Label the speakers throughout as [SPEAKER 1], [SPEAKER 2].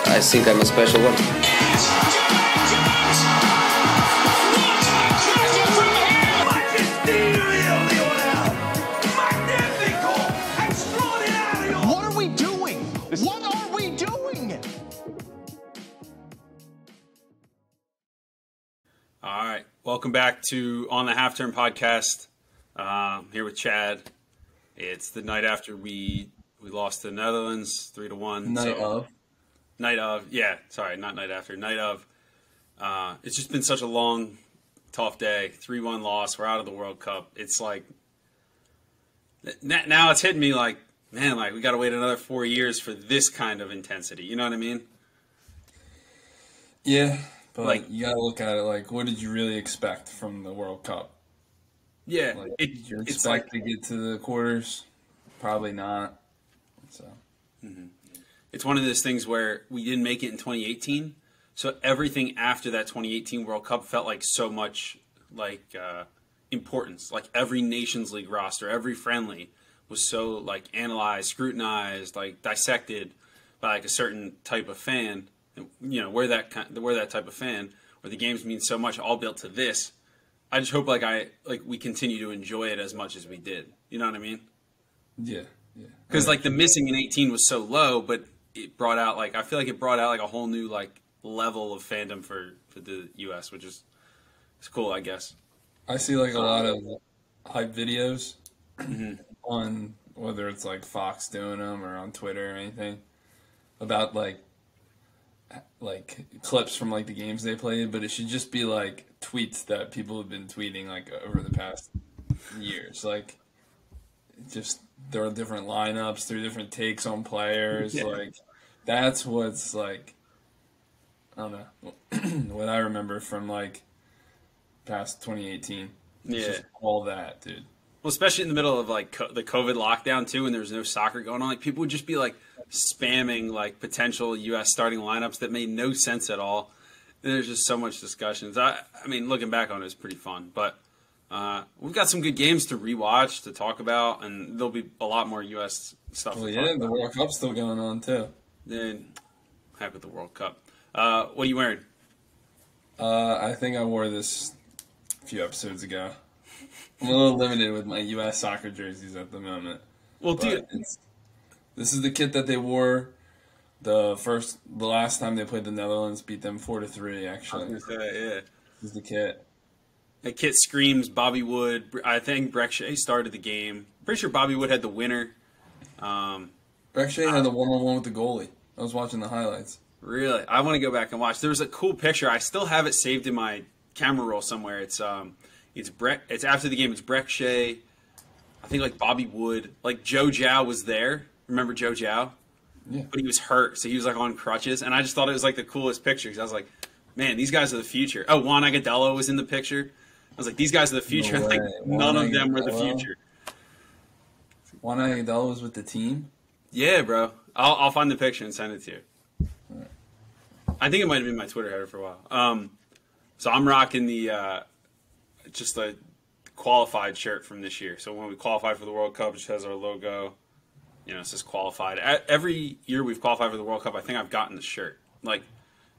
[SPEAKER 1] I think I'm a special one.
[SPEAKER 2] What are we doing? What are we doing?
[SPEAKER 3] All right, welcome back to On the Half-Turn podcast. Here with Chad. It's the night after we lost to the Netherlands 3-1. Night of, yeah, sorry, not night after, night of. It's just been such a long, tough day. 3-1 loss. We're out of the World Cup. It's like, now it's hitting me like, man, like we got to wait another 4 years for this kind of intensity. You know what I mean?
[SPEAKER 4] Yeah, but
[SPEAKER 3] like,
[SPEAKER 4] you got to look at it like, what did you really expect from the World Cup?
[SPEAKER 3] Yeah.
[SPEAKER 4] Like, did you expect to get to the quarters? Probably not. So.
[SPEAKER 3] Mm-hmm. It's one of those things where we didn't make it in 2018, so everything after that 2018 World Cup felt like so much like importance. Like every Nations League roster, every friendly was so like analyzed, scrutinized, like dissected by like a certain type of fan. And, you know, we're that type of fan where the games mean so much, all built to this. I just hope we continue to enjoy it as much as we did. You know what I mean?
[SPEAKER 4] Yeah.
[SPEAKER 3] Because like the missing in 18 was so low, but it brought out I feel like it brought out like a whole new like level of fandom for the US, which is it's cool, I guess.
[SPEAKER 4] I see like a lot of hype videos on whether it's like Fox doing them or on Twitter or anything about like clips from like the games they played, but it should just be like tweets that people have been tweeting like over the past years, like just there are different lineups, there are different takes on players. Yeah. Like that's what's like, I don't know, what I remember from like past 2018. It's just all that, dude.
[SPEAKER 3] Well, especially in the middle of like the COVID lockdown too, when there was no soccer going on, like people would just be like spamming like potential U.S. starting lineups that made no sense at all. And there's just so much discussions. I mean, looking back on it, it's pretty fun, but. We've got some good games to rewatch, to talk about, and there'll be a lot more U.S. stuff.
[SPEAKER 4] Well, yeah, the World Cup's still going on, too.
[SPEAKER 3] Then, happy with the World Cup. What are you wearing?
[SPEAKER 4] I think I wore this a few episodes ago. I'm a little limited with my U.S. soccer jerseys at the moment.
[SPEAKER 3] Well, dude,
[SPEAKER 4] this is the kit that they wore the last time they played the Netherlands, beat them 4-3, actually.
[SPEAKER 3] I was gonna say, yeah.
[SPEAKER 4] This is the kit.
[SPEAKER 3] That kit screams Bobby Wood. I think Breck Shea started the game. Pretty sure Bobby Wood had the winner.
[SPEAKER 4] Breck Shea had the one-on-one with the goalie. I was watching the highlights.
[SPEAKER 3] Really? I want to go back and watch. There was a cool picture. I still have it saved in my camera roll somewhere. It's after the game. It's Breck Shea. I think like Bobby Wood. Like Joe Zhao was there. Remember Joe Zhao?
[SPEAKER 4] Yeah.
[SPEAKER 3] But he was hurt, so he was like on crutches. And I just thought it was like the coolest picture because I was like, man, these guys are the future. Oh, Juan Agudelo was in the picture. I was like, these guys are the future.
[SPEAKER 4] No
[SPEAKER 3] like none of them were the future.
[SPEAKER 4] Juan Agudelo was with the team?
[SPEAKER 3] Yeah, bro. I'll find the picture and send it to you. Right. I think it might have been my Twitter header for a while. So I'm rocking the just a qualified shirt from this year. So when we qualified for the World Cup, it just has our logo. You know, it says qualified. Every year we've qualified for the World Cup, I think I've gotten the shirt. Like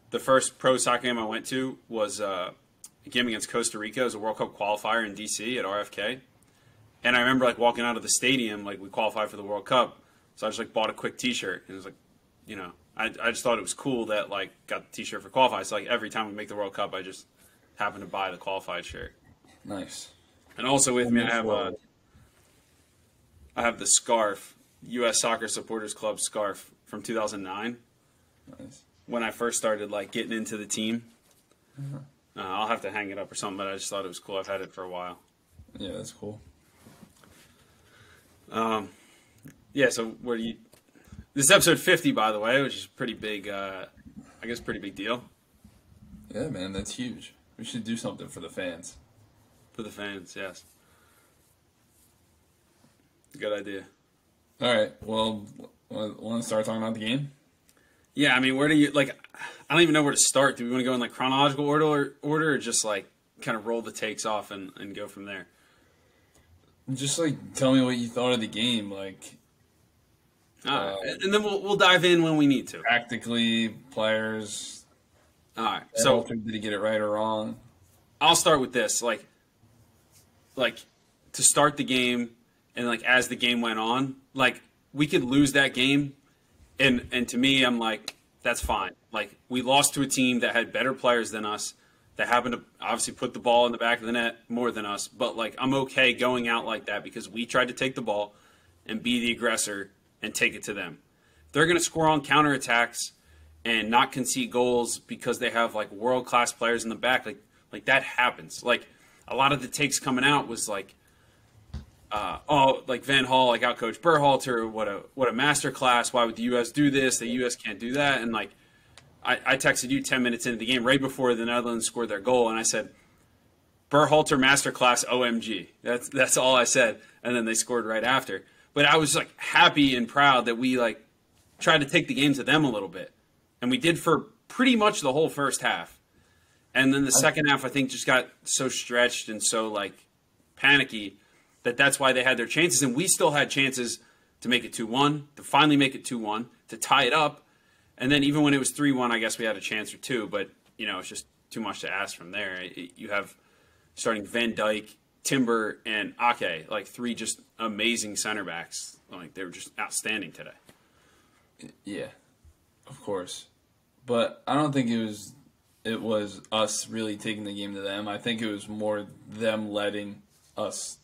[SPEAKER 3] the first pro soccer game I went to was a game against Costa Rica. It was a World Cup qualifier in D.C. at RFK. And I remember like walking out of the stadium, like we qualified for the World Cup. So I just like bought a quick T-shirt. And it was like, you know, I just thought it was cool that like got the T-shirt for qualified. So like every time we make the World Cup, I just happen to buy the qualified shirt.
[SPEAKER 4] Nice.
[SPEAKER 3] And also with me, I have the scarf, U.S. Soccer Supporters Club scarf from 2009.
[SPEAKER 4] Nice. When
[SPEAKER 3] I first started like getting into the team. I'll have to hang it up or something, but I just thought it was cool. I've had it for a while.
[SPEAKER 4] Yeah, that's cool.
[SPEAKER 3] Yeah, so what do you... This is episode 50, by the way, which is pretty big, I guess pretty big deal.
[SPEAKER 4] Yeah, man, that's huge. We should do something for the fans.
[SPEAKER 3] For the fans, yes. Good idea. All
[SPEAKER 4] right, well, want to start talking about the game?
[SPEAKER 3] Yeah, I mean, where do you... Like, I don't even know where to start. Do we want to go in like chronological order or just like kind of roll the takes off and go from there?
[SPEAKER 4] Just like tell me what you thought of the game, like.
[SPEAKER 3] And then we'll dive in when we need to.
[SPEAKER 4] Tactically, players.
[SPEAKER 3] All right. So
[SPEAKER 4] did he get it right or wrong?
[SPEAKER 3] I'll start with this. Like to start the game and like as the game went on, like we could lose that game, and to me, I'm like, that's fine. Like we lost to a team that had better players than us, that happened to obviously put the ball in the back of the net more than us. But like I'm okay going out like that because we tried to take the ball and be the aggressor and take it to them. They're going to score on counterattacks and not concede goals because they have like world-class players in the back. Like that happens. Like a lot of the takes coming out was like, like Van Hall, like outcoached Berhalter. What a masterclass. Why would the U.S. do this? The U.S. can't do that. And like, I texted you 10 minutes into the game right before the Netherlands scored their goal, and I said, Berhalter masterclass, OMG. That's all I said. And then they scored right after. But I was like happy and proud that we like tried to take the game to them a little bit, and we did for pretty much the whole first half. And then the second half, I think, just got so stretched and so like panicky that's why they had their chances, and we still had chances to make it 2-1, to finally make it 2-1, to tie it up, and then even when it was 3-1, I guess we had a chance or two. But it's just too much to ask from there. You have starting Van Dijk, Timber, and Ake, like three just amazing center backs. Like they were just outstanding today.
[SPEAKER 4] Yeah, of course. But I don't think it was us really taking the game to them. I think it was more them letting us,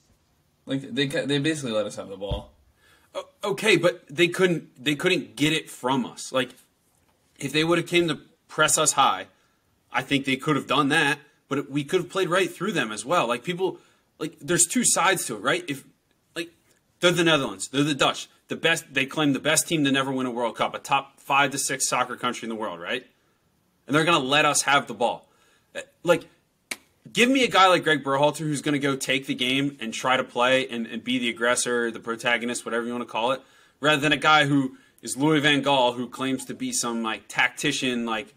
[SPEAKER 4] like they basically let us have the ball.
[SPEAKER 3] Okay, but they couldn't get it from us. Like if they would have came to press us high, I think they could have done that. But we could have played right through them as well. Like people. Like, there's two sides to it, right? If, like, they're the Netherlands, they're the Dutch, the best. They claim the best team to never win a World Cup, a top 5 to 6 soccer country in the world, right? And they're going to let us have the ball. Like, give me a guy like Greg Berhalter who's going to go take the game and try to play and be the aggressor, the protagonist, whatever you want to call it, rather than a guy who is Louis van Gaal, who claims to be some like tactician, like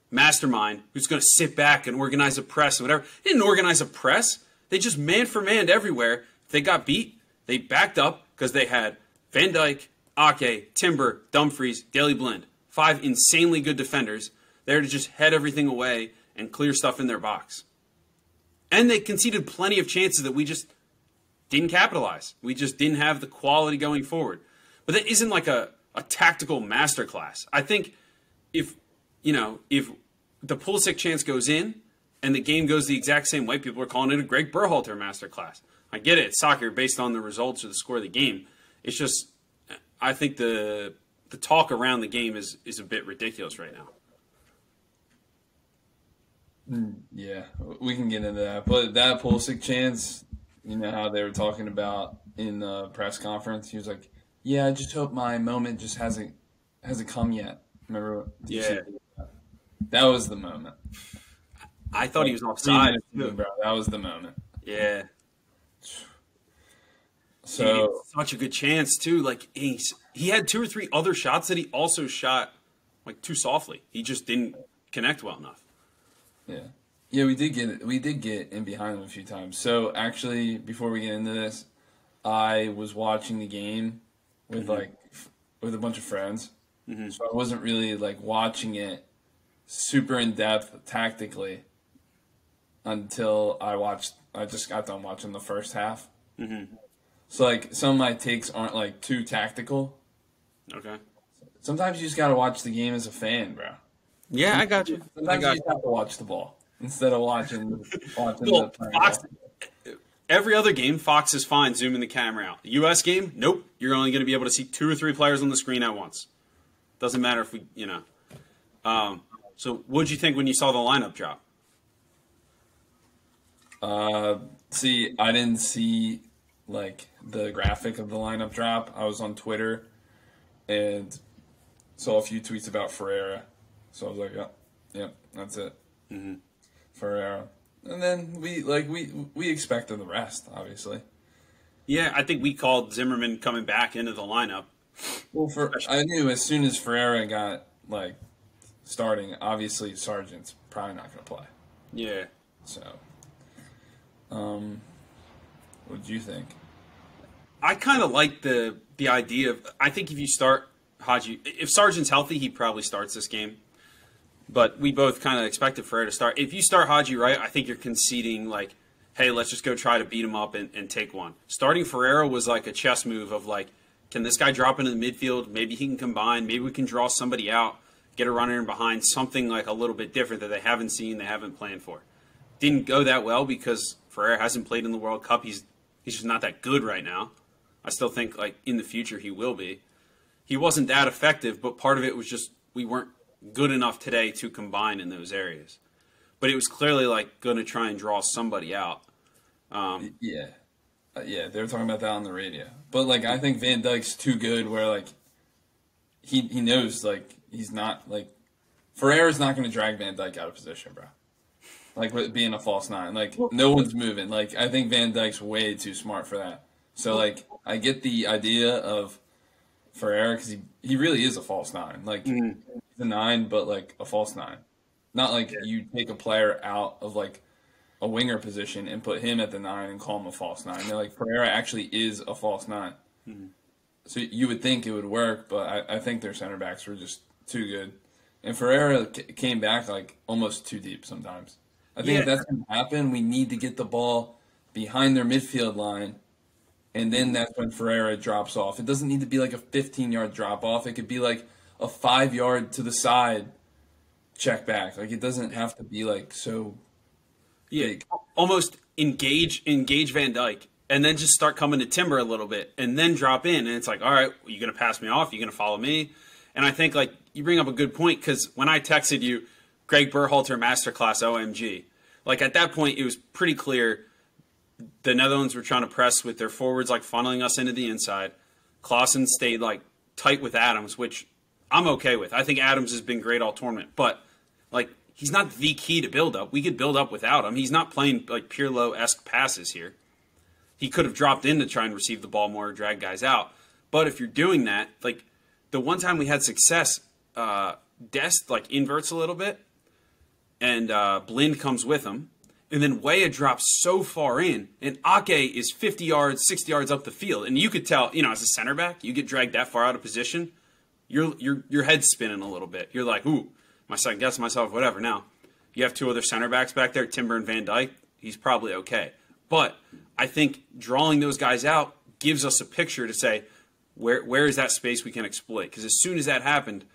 [SPEAKER 3] mastermind, who's going to sit back and organize a press and whatever. He didn't organize a press. They just man-for-manned everywhere. If they got beat, they backed up because they had Van Dijk, Ake, Timber, Dumfries, Daley Blind. 5 insanely good defenders there to just head everything away and clear stuff in their box. And they conceded plenty of chances that we just didn't capitalize. We just didn't have the quality going forward. But that isn't like a tactical masterclass. I think if the Pulisic chance goes in, and the game goes the exact same way, people are calling it a Greg Berhalter masterclass. I get it. It's soccer based on the results or the score of the game. It's just, I think the talk around the game is a bit ridiculous right now.
[SPEAKER 4] Yeah, we can get into that. But that Pulisic chance, you know how they were talking about in the press conference? He was like, yeah, I just hope my moment just hasn't come yet. Remember?
[SPEAKER 3] Yeah.
[SPEAKER 4] That was the moment.
[SPEAKER 3] I thought he was offside.
[SPEAKER 4] Bro, that was the moment.
[SPEAKER 3] Yeah.
[SPEAKER 4] So
[SPEAKER 3] such a good chance too. Like he had 2 or 3 other shots that he also shot like too softly. He just didn't connect well enough.
[SPEAKER 4] Yeah, we did get in behind him a few times. So actually, before we get into this, I was watching the game with with a bunch of friends. Mm-hmm. So I wasn't really like watching it super in depth tactically until I just got done watching the first half. Mm-hmm. So like some of my takes aren't like too tactical.
[SPEAKER 3] Okay.
[SPEAKER 4] Sometimes you just gotta watch the game as a fan, bro.
[SPEAKER 3] Yeah, I got you.
[SPEAKER 4] Sometimes you just have to watch the ball instead of watching the
[SPEAKER 3] Fox, every other game, Fox is fine zooming the camera out. The U.S. game, nope. You're only going to be able to see 2 or 3 players on the screen at once. Doesn't matter if we, So what'd you think when you saw the lineup drop?
[SPEAKER 4] See, I didn't see like the graphic of the lineup drop. I was on Twitter and saw a few tweets about Ferreira. So I was like, yeah, that's it. Mm-hmm. Ferreira. And then we expected the rest, obviously.
[SPEAKER 3] Yeah, I think we called Zimmerman coming back into the lineup.
[SPEAKER 4] Well, I knew as soon as Ferreira got like starting. Obviously, Sargent's probably not going to play.
[SPEAKER 3] Yeah.
[SPEAKER 4] So, what do you think?
[SPEAKER 3] I kind of like the idea of. I think if you start Haji, if Sargent's healthy, he probably starts this game. But we both kind of expected Ferreira to start. If you start Haji right, I think you're conceding like, hey, let's just go try to beat him up and take one. Starting Ferreira was like a chess move of like, can this guy drop into the midfield? Maybe he can combine. Maybe we can draw somebody out, get a runner in behind, something like a little bit different that they haven't seen, they haven't planned for. Didn't go that well because Ferreira hasn't played in the World Cup. He's just not that good right now. I still think like in the future he will be. He wasn't that effective, but part of it was just we weren't good enough today to combine in those areas. But it was clearly like going to try and draw somebody out.
[SPEAKER 4] Yeah, they were talking about that on the radio. But like, I think Van Dijk's too good. Where like, he knows like he's not like Ferreira's not going to drag Van Dijk out of position, bro. Like with being a false nine, like no one's moving. Like I think Van Dijk's way too smart for that. So like, I get the idea of Ferreira because he really is a false nine. Like he's a 9, but like a false 9. Not like you take a player out of like a winger position and put him at the 9 and call him a false 9. They're like Ferreira actually is a false 9. So you would think it would work, but I think their center backs were just too good. And Ferreira came back like almost too deep sometimes. I think if that's going to happen, we need to get the ball behind their midfield line, and then that's when Ferreira drops off. It doesn't need to be like a 15-yard drop off. It could be like a 5-yard to the side check back. Like it doesn't have to be like so big.
[SPEAKER 3] Almost engage Van Dijk and then just start coming to Timber a little bit and then drop in. And it's like, all right, are you going to pass me off? Are you going to follow me? And I think like you bring up a good point because when I texted you, Greg Berhalter Masterclass OMG, like at that point it was pretty clear the Netherlands were trying to press with their forwards like funneling us into the inside. Klaassen stayed like tight with Adams, which I'm okay with. I think Adams has been great all tournament, but like he's not the key to build up. We could build up without him. He's not playing like Pirlo-esque passes here. He could have dropped in to try and receive the ball more, or drag guys out. But if you're doing that, like the one time we had success, Dest like inverts a little bit, and Blind comes with him, and then Weah drops so far in, and Ake is 50 yards, 60 yards up the field, and you could tell, as a center back, you get dragged that far out of position, your head's spinning a little bit. You're like, ooh, my second guess myself, whatever. Now, you have two other center backs back there, Timber and Van Dijk. He's probably okay. But I think drawing those guys out gives us a picture to say, where is that space we can exploit? Because as soon as that happened,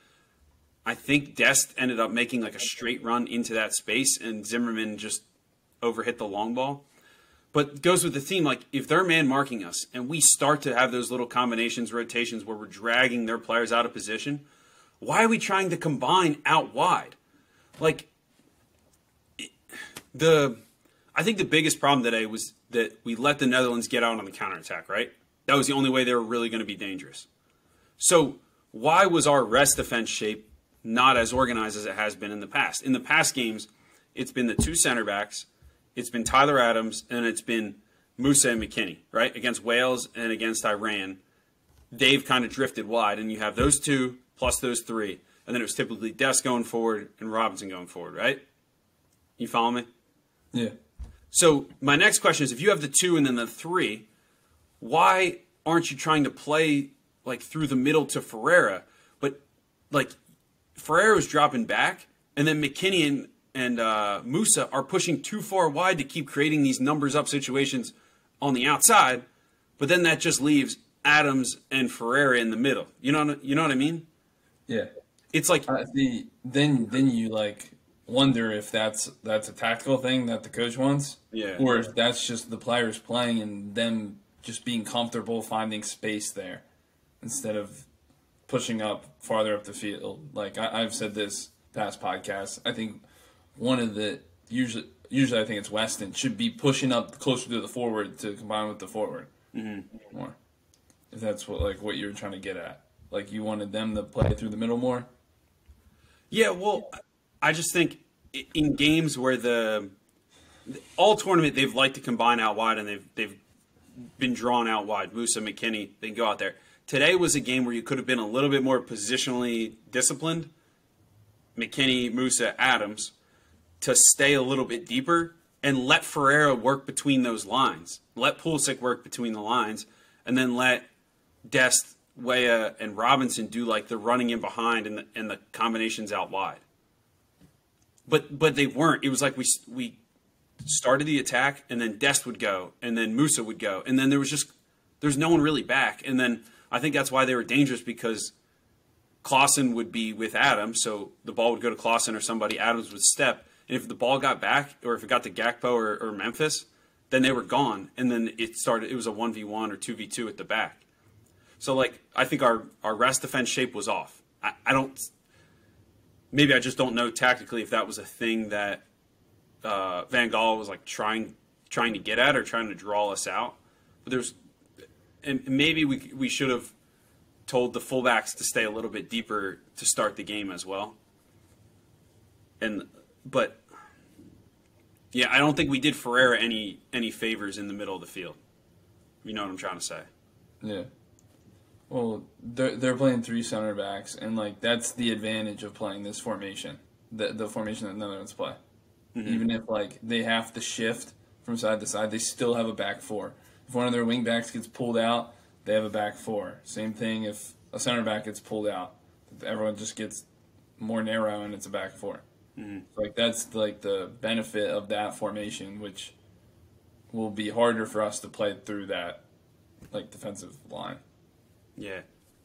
[SPEAKER 3] I think Dest ended up making like a straight run into that space, and Zimmerman just overhit the long ball. But it goes with the theme, like if they're man marking us and we start to have those little combinations, rotations where we're dragging their players out of position, why are we trying to combine out wide? Like I think the biggest problem today was that we let the Netherlands get out on the counterattack, right? That was the only way they were really going to be dangerous. So why was our rest defense shape not as organized as it has been in the past? In the past games, it's been the two center backs, it's been Tyler Adams, and it's been Musa and McKinney, right? Against Wales and against Iran, they've kind of drifted wide, and you have those two plus those three, and then it was typically Dest going forward and Robinson going forward, right? You follow me?
[SPEAKER 4] Yeah.
[SPEAKER 3] So my next question is, if you have the 2 and then the 3, why aren't you trying to play like through the middle to Ferreira? But like Ferreira was dropping back, and then McKinney and Musa are pushing too far wide to keep creating these numbers up situations on the outside. But then that just leaves Adams and Ferreira in the middle. You know what I mean?
[SPEAKER 4] Yeah.
[SPEAKER 3] It's like
[SPEAKER 4] then you like wonder if that's a tactical thing that the coach wants, or if that's just the players playing and them just being comfortable finding space there instead of pushing up farther up the field. Like I've said this past podcast, I think one of the usually I think it's Weston should be pushing up closer to the forward to combine with the forward more. If that's what you're trying to get at, like you wanted them to play through the middle more.
[SPEAKER 3] Yeah, well, I just think in games where all tournament they've liked to combine out wide and they've been drawn out wide. Musa, McKinney, they can go out there. Today was a game where you could have been a little bit more positionally disciplined. McKinney, Musa, Adams to stay a little bit deeper and let Ferreira work between those lines. Let Pulisic work between the lines, and then let Dest, Weah, and Robinson do like the running in behind and the combinations out wide. But they weren't. It was like we started the attack, and then Dest would go, and then Musa would go, and then there's no one really back. And then I think that's why they were dangerous, because Klaassen would be with Adams, so the ball would go to Klaassen or somebody. Adams would step, and if the ball got back, or if it got to Gakpo or Memphis, then they were gone, and then it was a 1v1 or 2v2 at the back. So, like, I think our rest defense shape was off. Maybe I just don't know tactically if that was a thing that Van Gaal was, like, trying to get at or trying to draw us out. But and maybe we should have told the fullbacks to stay a little bit deeper to start the game as well. But yeah, I don't think we did Ferreira any favors in the middle of the field. You know what I'm trying to say? Yeah.
[SPEAKER 4] Well, they're playing 3 center backs, and like that's the advantage of playing this formation, the formation that the Netherlands play. Mm-hmm. Even if like they have to shift from side to side, they still have a back 4. If one of their wing backs gets pulled out, they have a back 4. Same thing if a center back gets pulled out, everyone just gets more narrow and it's a back 4. Mm-hmm. Like that's like the benefit of that formation, which will be harder for us to play through that like defensive line.
[SPEAKER 3] Yeah,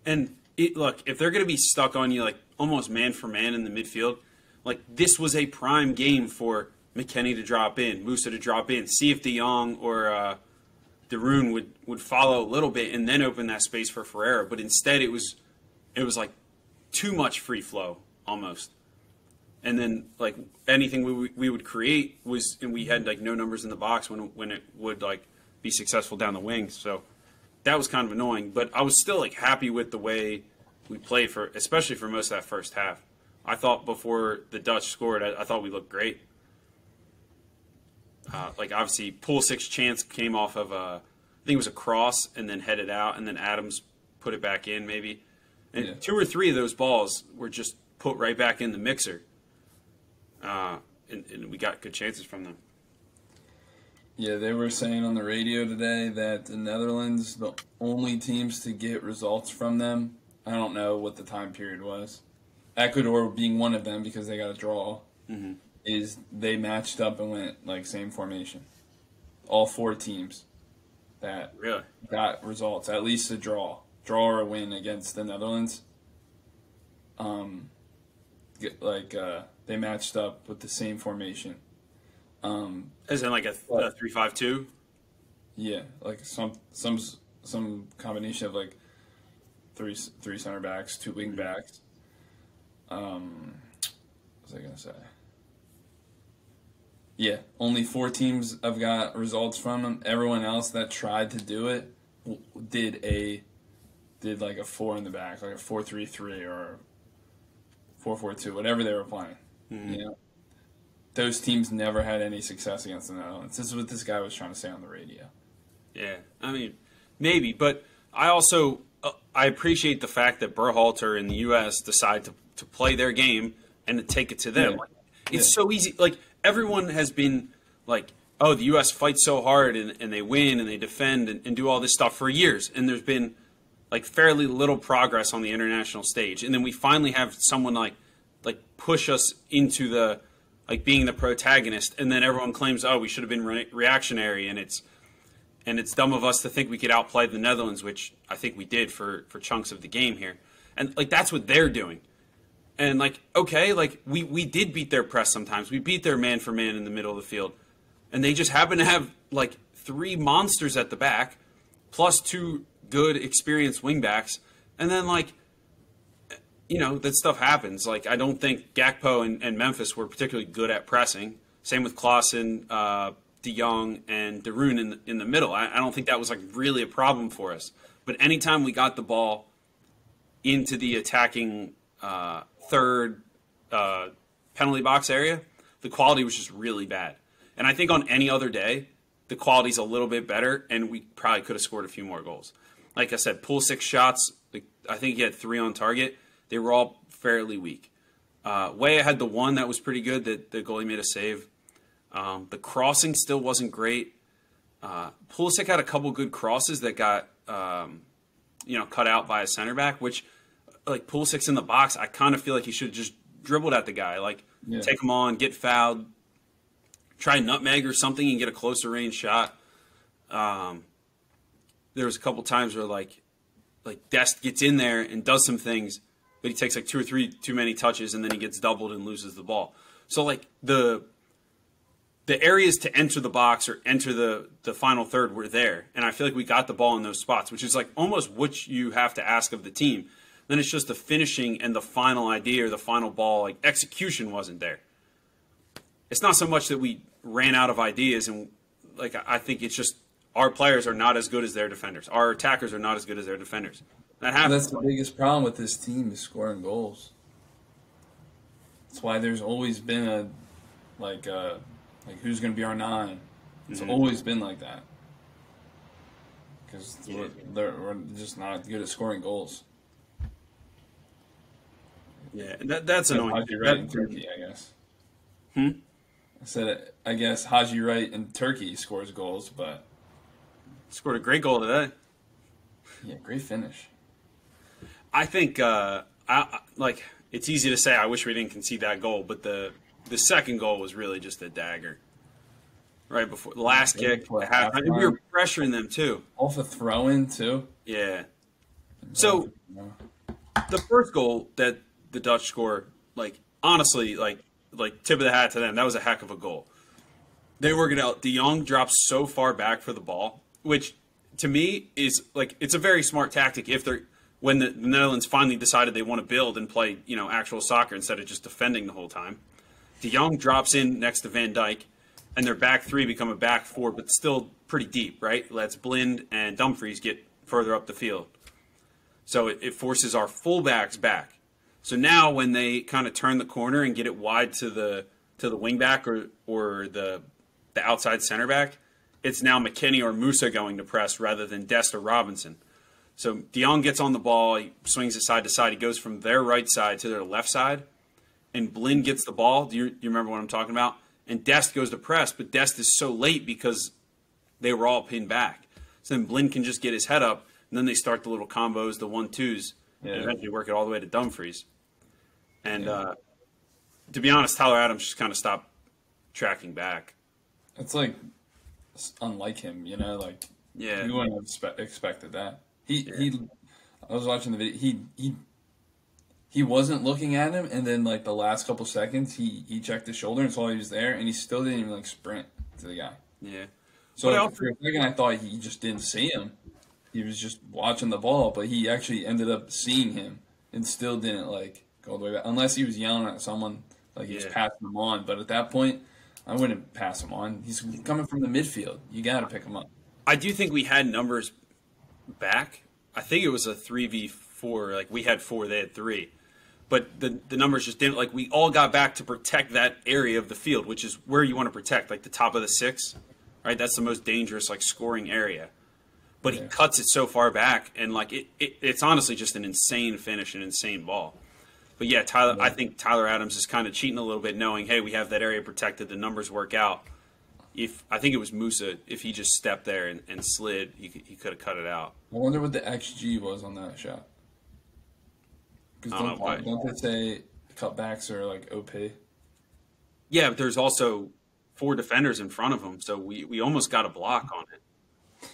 [SPEAKER 3] and look, if they're going to be stuck on you like almost man for man in the midfield, like this was a prime game for McKennie to drop in, Musa to drop in, see if De Jong or De Roon would follow a little bit and then open that space for Ferreira. But instead, it was like too much free flow almost. And then like anything we would create was, and we had like no numbers in the box when it would like be successful down the wings. So that was kind of annoying, but I was still like happy with the way we played especially for most of that first half. I thought before the Dutch scored, I thought we looked great. Like obviously Pulisic's chance came off of I think it was a cross and then headed out, and then Adams put it back in maybe. And 2 or 3 of those balls were just put right back in the mixer. And we got good chances from them.
[SPEAKER 4] Yeah, they were saying on the radio today that the Netherlands, the only teams to get results from them, I don't know what the time period was, Ecuador being one of them because they got a draw, mm-hmm. is they matched up and went like same formation. All 4 teams that
[SPEAKER 3] really
[SPEAKER 4] got results, at least a draw or a win against the Netherlands. They matched up with the same formation.
[SPEAKER 3] As in like a 3-5-2?
[SPEAKER 4] Yeah, like some combination of like three center backs, 2 wing backs. What was I gonna say? Yeah, only 4 teams have got results from them. Everyone else that tried to do it did like a 4 in the back, like a 4-3-3 or 4-4-2, whatever they were playing. Mm-hmm. You know? Those teams never had any success against the Netherlands. This is what this guy was trying to say on the radio.
[SPEAKER 3] Yeah, I mean, maybe, but I also I appreciate the fact that Berhalter in the U.S. decide to play their game and to take it to them. Yeah. Like, it's so easy. Like everyone has been like, oh, the U.S. fights so hard and they win and they defend and do all this stuff for years, and there's been like fairly little progress on the international stage, and then we finally have someone like push us into the like being the protagonist, and then everyone claims, oh, we should have been reactionary, and it's dumb of us to think we could outplay the Netherlands, which I think we did for chunks of the game here. And like that's what they're doing. And like, okay, like we did beat their press sometimes. We beat their man for man in the middle of the field. And they just happen to have like 3 monsters at the back, plus 2 good experienced wingbacks. And then like, you know, that stuff happens. Like, I don't think Gakpo and Memphis were particularly good at pressing. Same with Klaassen, De Jong, and De Roon in the middle. I don't think that was, like, really a problem for us. But anytime we got the ball into the attacking third penalty box area, the quality was just really bad. And I think on any other day, the quality's a little bit better, and we probably could have scored a few more goals. Like I said, Pulisic shots, I think he had 3 on target. They were all fairly weak. Weah had the one that was pretty good that the goalie made a save. The crossing still wasn't great. Pulisic had a couple good crosses that got cut out by a center back, which like Pulisic's in the box. I kind of feel like he should have just dribbled at the guy, take him on, get fouled, try nutmeg or something and get a closer range shot. There was a couple times where like Dest gets in there and does some things, but he takes like 2 or 3 too many touches and then he gets doubled and loses the ball. So like the areas to enter the box or enter the final third were there, and I feel like we got the ball in those spots, which is like almost what you have to ask of the team. Then it's just the finishing and the final idea or the final ball, like execution wasn't there. It's not so much that we ran out of ideas, and like I think it's just our players are not as good as their defenders. Our attackers are not as good as their defenders. That happens.
[SPEAKER 4] That's the biggest problem with this team is scoring goals. That's why there's always been a who's going to be our 9. It's always been like that. Because we're just not good at scoring goals.
[SPEAKER 3] Yeah, that's annoying.
[SPEAKER 4] Haji Wright in Turkey, I guess. I said, I guess Haji Wright in Turkey scores goals, but...
[SPEAKER 3] Scored a great goal today.
[SPEAKER 4] Yeah, great finish.
[SPEAKER 3] I think, it's easy to say I wish we didn't concede that goal, but the second goal was really just a dagger. Right before the last kick. We were pressuring them, too.
[SPEAKER 4] Off a throw-in, too.
[SPEAKER 3] Yeah. So, the first goal that the Dutch score, honestly, tip of the hat to them. That was a heck of a goal. They work it out. De Jong drops so far back for the ball, which to me is it's a very smart tactic when the Netherlands finally decided they want to build and play, actual soccer instead of just defending the whole time. De Jong drops in next to Van Dijk, and their back 3 become a back 4, but still pretty deep, right? Lets Blind and Dumfries get further up the field. So it forces our fullbacks back. So now when they kind of turn the corner and get it wide to the wing back or the outside center back, it's now McKennie or Musa going to press rather than Dest or Robinson. So De Jong gets on the ball, he swings it side to side, he goes from their right side to their left side, and Blind gets the ball. Do you remember what I'm talking about? And Dest goes to press, but Dest is so late because they were all pinned back. So then Blind can just get his head up, and then they start the little combos, the 1-2s, and eventually work it all the way to Dumfries. And to be honest, Tyler Adams just kind of stopped tracking back.
[SPEAKER 4] It's unlike him, you wouldn't have expected that. I was watching the video. He wasn't looking at him, and then the last couple seconds, he checked his shoulder and saw he was there, and he still didn't even sprint to the guy.
[SPEAKER 3] Yeah.
[SPEAKER 4] So for a second, I thought he just didn't see him. He was just watching the ball, but he actually ended up seeing him and still didn't go all the way back, unless he was yelling at someone he was passing him on. But at that point, I wouldn't pass him on. He's coming from the midfield. You got to pick him up.
[SPEAKER 3] I do think we had numbers back. I think it was a 3v4. We had 4, they had 3. But the numbers just didn't. We all got back to protect that area of the field, which is where you want to protect, the top of the 6. Right? That's the most dangerous, scoring area. But he cuts it so far back, and, it's honestly just an insane finish, an insane ball. But, yeah, I think Tyler Adams is kind of cheating a little bit, knowing, hey, we have that area protected, the numbers work out. I think it was Musa, if he just stepped there and slid, he could have cut it out.
[SPEAKER 4] I wonder what the XG was on that shot. Because don't they say cutbacks are OP?
[SPEAKER 3] Yeah, but there's also 4 defenders in front of him, so we almost got a block on it.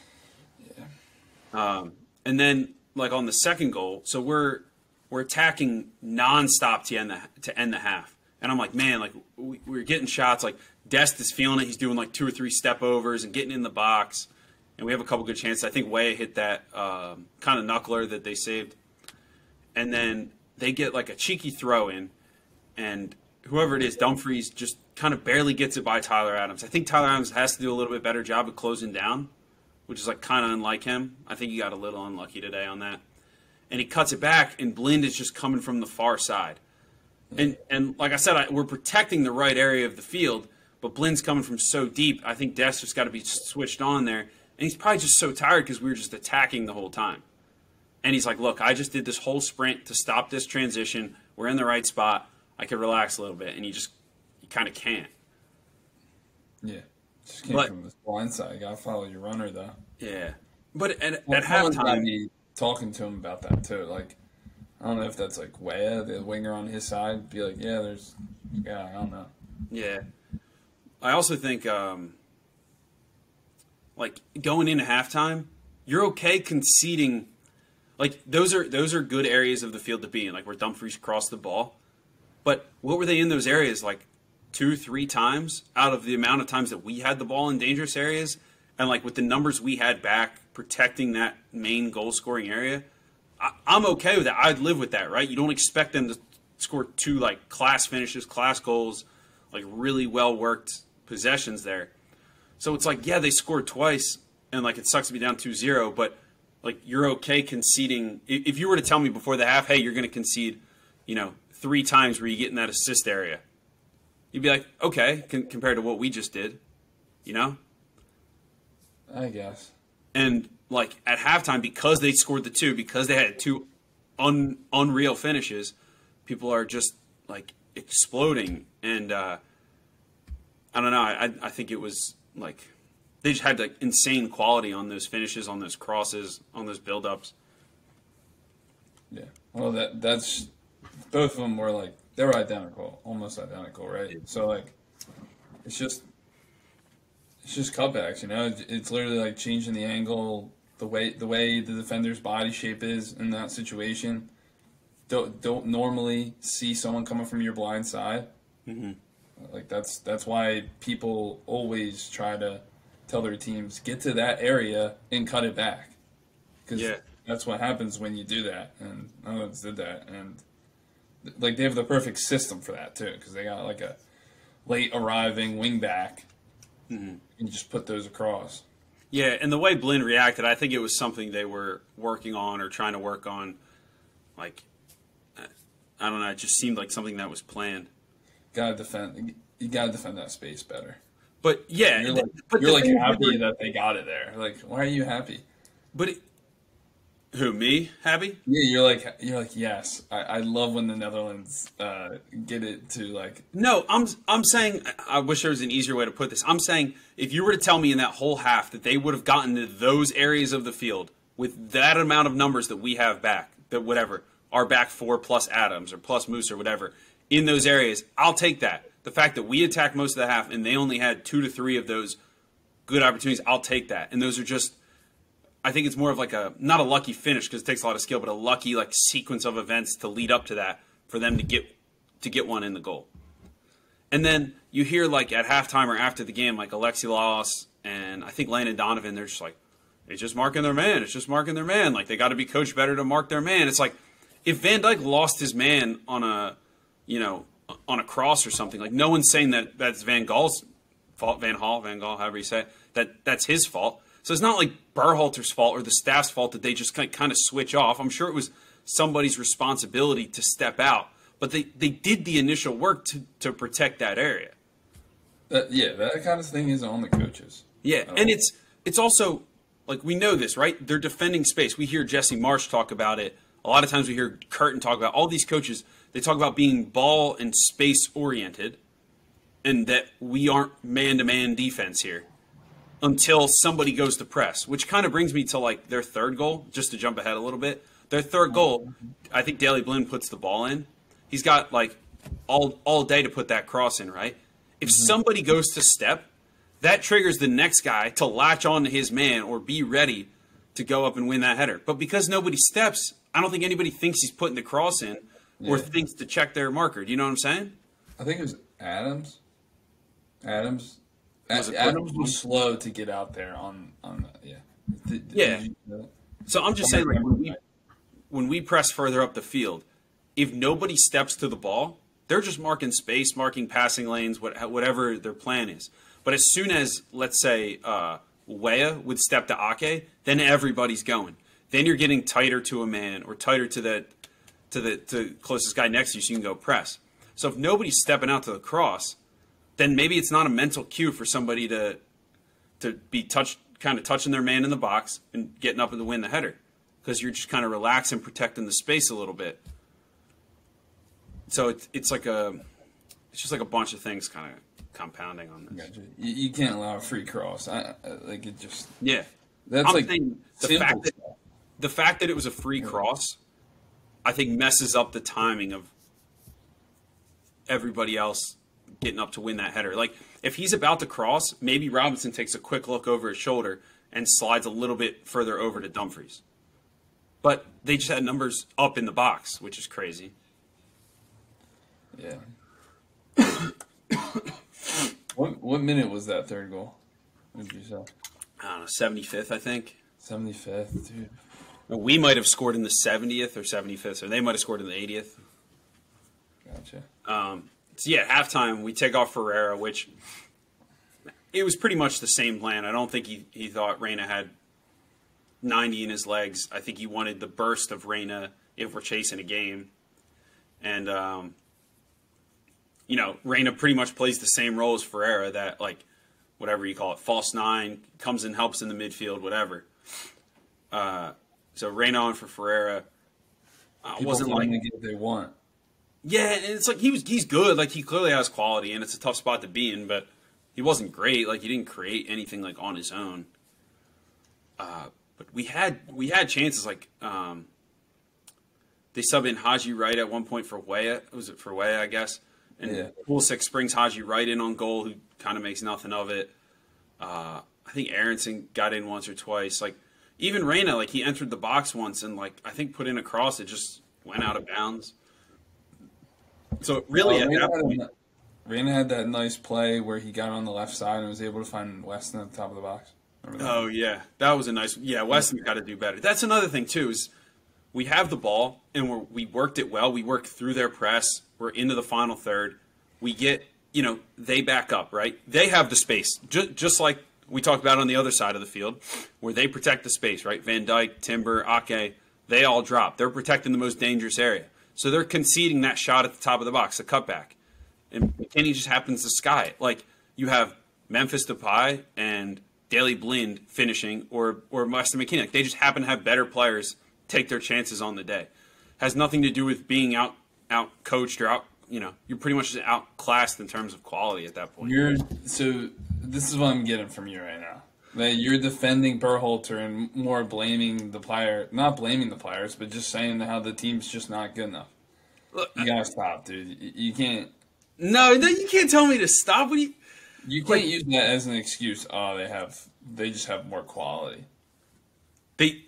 [SPEAKER 3] Yeah. And then, on the second goal, so we're attacking nonstop to end the half. And I'm like, man, we're getting shots. Dest is feeling it. He's doing 2 or 3 step overs and getting in the box. And we have a couple good chances. I think Weah hit that kind of knuckler that they saved. And then they get a cheeky throw in. And whoever it is, Dumfries just kind of barely gets it by Tyler Adams. I think Tyler Adams has to do a little bit better job of closing down, which is kind of unlike him. I think he got a little unlucky today on that. And he cuts it back, and Blind is just coming from the far side. And like I said, we're protecting the right area of the field, but Blind's coming from so deep. I think Dest just got to be switched on there. And he's probably just so tired because we were just attacking the whole time. And he's like, look, I just did this whole sprint to stop this transition. We're in the right spot. I could relax a little bit, and you kind of can't.
[SPEAKER 4] Yeah. Just came from the blind side. You got to follow your runner, though.
[SPEAKER 3] Yeah. But at
[SPEAKER 4] Someone's gotta
[SPEAKER 3] halftime...
[SPEAKER 4] be talking to him about that, too. Like, I don't know if that's like Weah, the winger on his side, be like, yeah, there's a guy. I don't know. Yeah.
[SPEAKER 3] I also think, like, going into halftime, you're okay conceding. Like, those are good areas of the field to be in, like where Dumfries crossed the ball. But what were they in those areas, like 2-3 times out of the amount of times that we had the ball in dangerous areas? And, like, with the numbers we had back protecting that main goal-scoring area, I'm okay with that. I'd live with that, right? You don't expect them to score 2, like, class finishes, class goals, like, really well-worked possessions there. So it's like, yeah, they scored twice, and, like, it sucks to be down 2-0, but, like, you're okay conceding. If you were to tell me before the half, hey, you're going to concede, 3 times where you get in that assist area, you'd be like, okay, compared to what we just did,
[SPEAKER 4] I guess.
[SPEAKER 3] And, like, at halftime, because they scored the 2, because they had 2 unreal finishes, people are just, like, exploding. And I don't know. I think it was, like, they just had, like, insane quality on those finishes, on those crosses, on those build-ups.
[SPEAKER 4] Yeah. Well, that's both of them were, like, they were identical, almost identical, right? So, like, it's just cutbacks, It's literally like changing the angle, the way the defender's body shape is in that situation. Don't normally see someone coming from your blind side.
[SPEAKER 3] Mm-hmm.
[SPEAKER 4] Like that's why people always try to tell their teams get to that area and cut it back, because that's what happens when you do that. And others did that, and like they have the perfect system for that too, because they got like a late arriving wing back. Mm-hmm. And just put those across.
[SPEAKER 3] Yeah, and the way Blinn reacted, I think it was something they were working on or trying to work on. Like, I don't know, it just seemed like something that was planned.
[SPEAKER 4] You gotta defend that space better.
[SPEAKER 3] But yeah,
[SPEAKER 4] you're like happy that they got it there. Like, why are you happy?
[SPEAKER 3] But who, me? Happy?
[SPEAKER 4] Yeah, you're like yes. I love when the Netherlands get it to like.
[SPEAKER 3] No, I'm saying, I wish there was an easier way to put this. I'm saying if you were to tell me in that whole half that they would have gotten to those areas of the field with that amount of numbers that we have back, that whatever, our back 4 plus Adams or plus Moose or whatever, in those areas, I'll take that. The fact that we attacked most of the half and they only had 2 to 3 of those good opportunities, I'll take that. And those are just, I think it's more of like not a lucky finish because it takes a lot of skill, but a lucky like sequence of events to lead up to that for them to get one in the goal. And then you hear like at halftime or after the game, like Alexi Lalas and I think Landon Donovan, they're just like, it's just marking their man. It's just marking their man. Like they got to be coached better to mark their man. It's like if Van Dijk lost his man on a cross or something, like no one's saying that that's Van Gaal's fault, Van Gaal, however you say it, that's his fault. So it's not like Berhalter's fault or the staff's fault that they just kind of switch off. I'm sure it was somebody's responsibility to step out, but they did the initial work to protect that area.
[SPEAKER 4] That kind of thing is on the coaches.
[SPEAKER 3] Yeah, and it's also, like, we know this, right? They're defending space. We hear Jesse Marsh talk about it. A lot of times we hear Curtin talk about all these coaches. They talk about being ball and space oriented and that we aren't man-to-man defense here until somebody goes to press, which kind of brings me to, like, their third goal, just to jump ahead a little bit. Their third goal, I think Daley Blinn puts the ball in. He's got, like, all day to put that cross in, right? If somebody goes to step, that triggers the next guy to latch on to his man or be ready to go up and win that header. But because nobody steps, I don't think anybody thinks he's putting the cross in or thinks to check their marker. Do you know what I'm saying?
[SPEAKER 4] I think it was Adams. Adams was slow to get out there on
[SPEAKER 3] yeah. So I'm just saying, like, when we press further up the field, if nobody steps to the ball, they're just marking space, marking passing lanes, whatever their plan is. But as soon as, let's say, Weah would step to Ake, then everybody's going. Then you're getting tighter to a man or tighter to the closest guy next to you so you can go press. So if nobody's stepping out to the cross, then maybe it's not a mental cue for somebody to be kind of touching their man in the box and getting up and to win the header, because you're just kind of relaxing, protecting the space a little bit. So it's just like a bunch of things kind of compounding on this.
[SPEAKER 4] Gotcha. You can't allow a free cross.
[SPEAKER 3] Yeah.
[SPEAKER 4] That's
[SPEAKER 3] I'm
[SPEAKER 4] like
[SPEAKER 3] saying the fact that it was a free cross, I think messes up the timing of everybody else getting up to win that header. Like, if he's about to cross, maybe Robinson takes a quick look over his shoulder and slides a little bit further over to Dumfries. But they just had numbers up in the box, which is crazy.
[SPEAKER 4] Yeah. What minute was that third goal? What did you say?
[SPEAKER 3] I don't know, 75th, I think.
[SPEAKER 4] 75th, dude.
[SPEAKER 3] We might have scored in the 70th or 75th, or they might have scored in the 80th.
[SPEAKER 4] Gotcha.
[SPEAKER 3] So, yeah, halftime, we take off Ferreira, which it was pretty much the same plan. I don't think he thought Reyna had 90 in his legs. I think he wanted the burst of Reyna if we're chasing a game. And, Reyna pretty much plays the same role as Ferreira, that, like, whatever you call it, false nine, comes and helps in the midfield, whatever. So Reyna on for Ferreira. Wasn't like
[SPEAKER 4] get what they want.
[SPEAKER 3] Yeah, and it's like he's good. Like, he clearly has quality, and it's a tough spot to be in, but he wasn't great. Like, he didn't create anything like on his own. But we had chances. Like, they sub in Haji Wright at one point for Weah. Was it for Weah, I guess? And Pulisic springs Haji Wright in on goal, who kind of makes nothing of it. I think Aronson got in once or twice. Like, even Reyna, like, he entered the box once and, like, I think put in a cross. It just went out of bounds. So really,
[SPEAKER 4] Reyna had that nice play where he got on the left side and was able to find Weston at the top of the box.
[SPEAKER 3] Oh yeah, that was a nice. Yeah, Weston's got to do better. That's another thing too. Is we have the ball and we worked it well. We worked through their press. We're into the final third. We get, they back up, right? They have the space, just like we talked about on the other side of the field, where they protect the space, right? Van Dijk, Timber, Ake, they all drop. They're protecting the most dangerous area. So they're conceding that shot at the top of the box, the cutback. And McKennie just happens to sky it. Like, you have Memphis Depay and Daley Blind finishing, or Weston McKennie. Like, they just happen to have better players take their chances on the day. Has nothing to do with being out coached or you're pretty much just outclassed in terms of quality at that point.
[SPEAKER 4] So this is what I'm getting from you right now. That you're defending Berhalter and more blaming the player, not blaming the players, but just saying how the team's just not good enough.
[SPEAKER 3] Look,
[SPEAKER 4] you gotta stop, dude. You can't.
[SPEAKER 3] No, you can't tell me to stop.
[SPEAKER 4] You can't use that as an excuse. Oh, they just have more quality.
[SPEAKER 3] They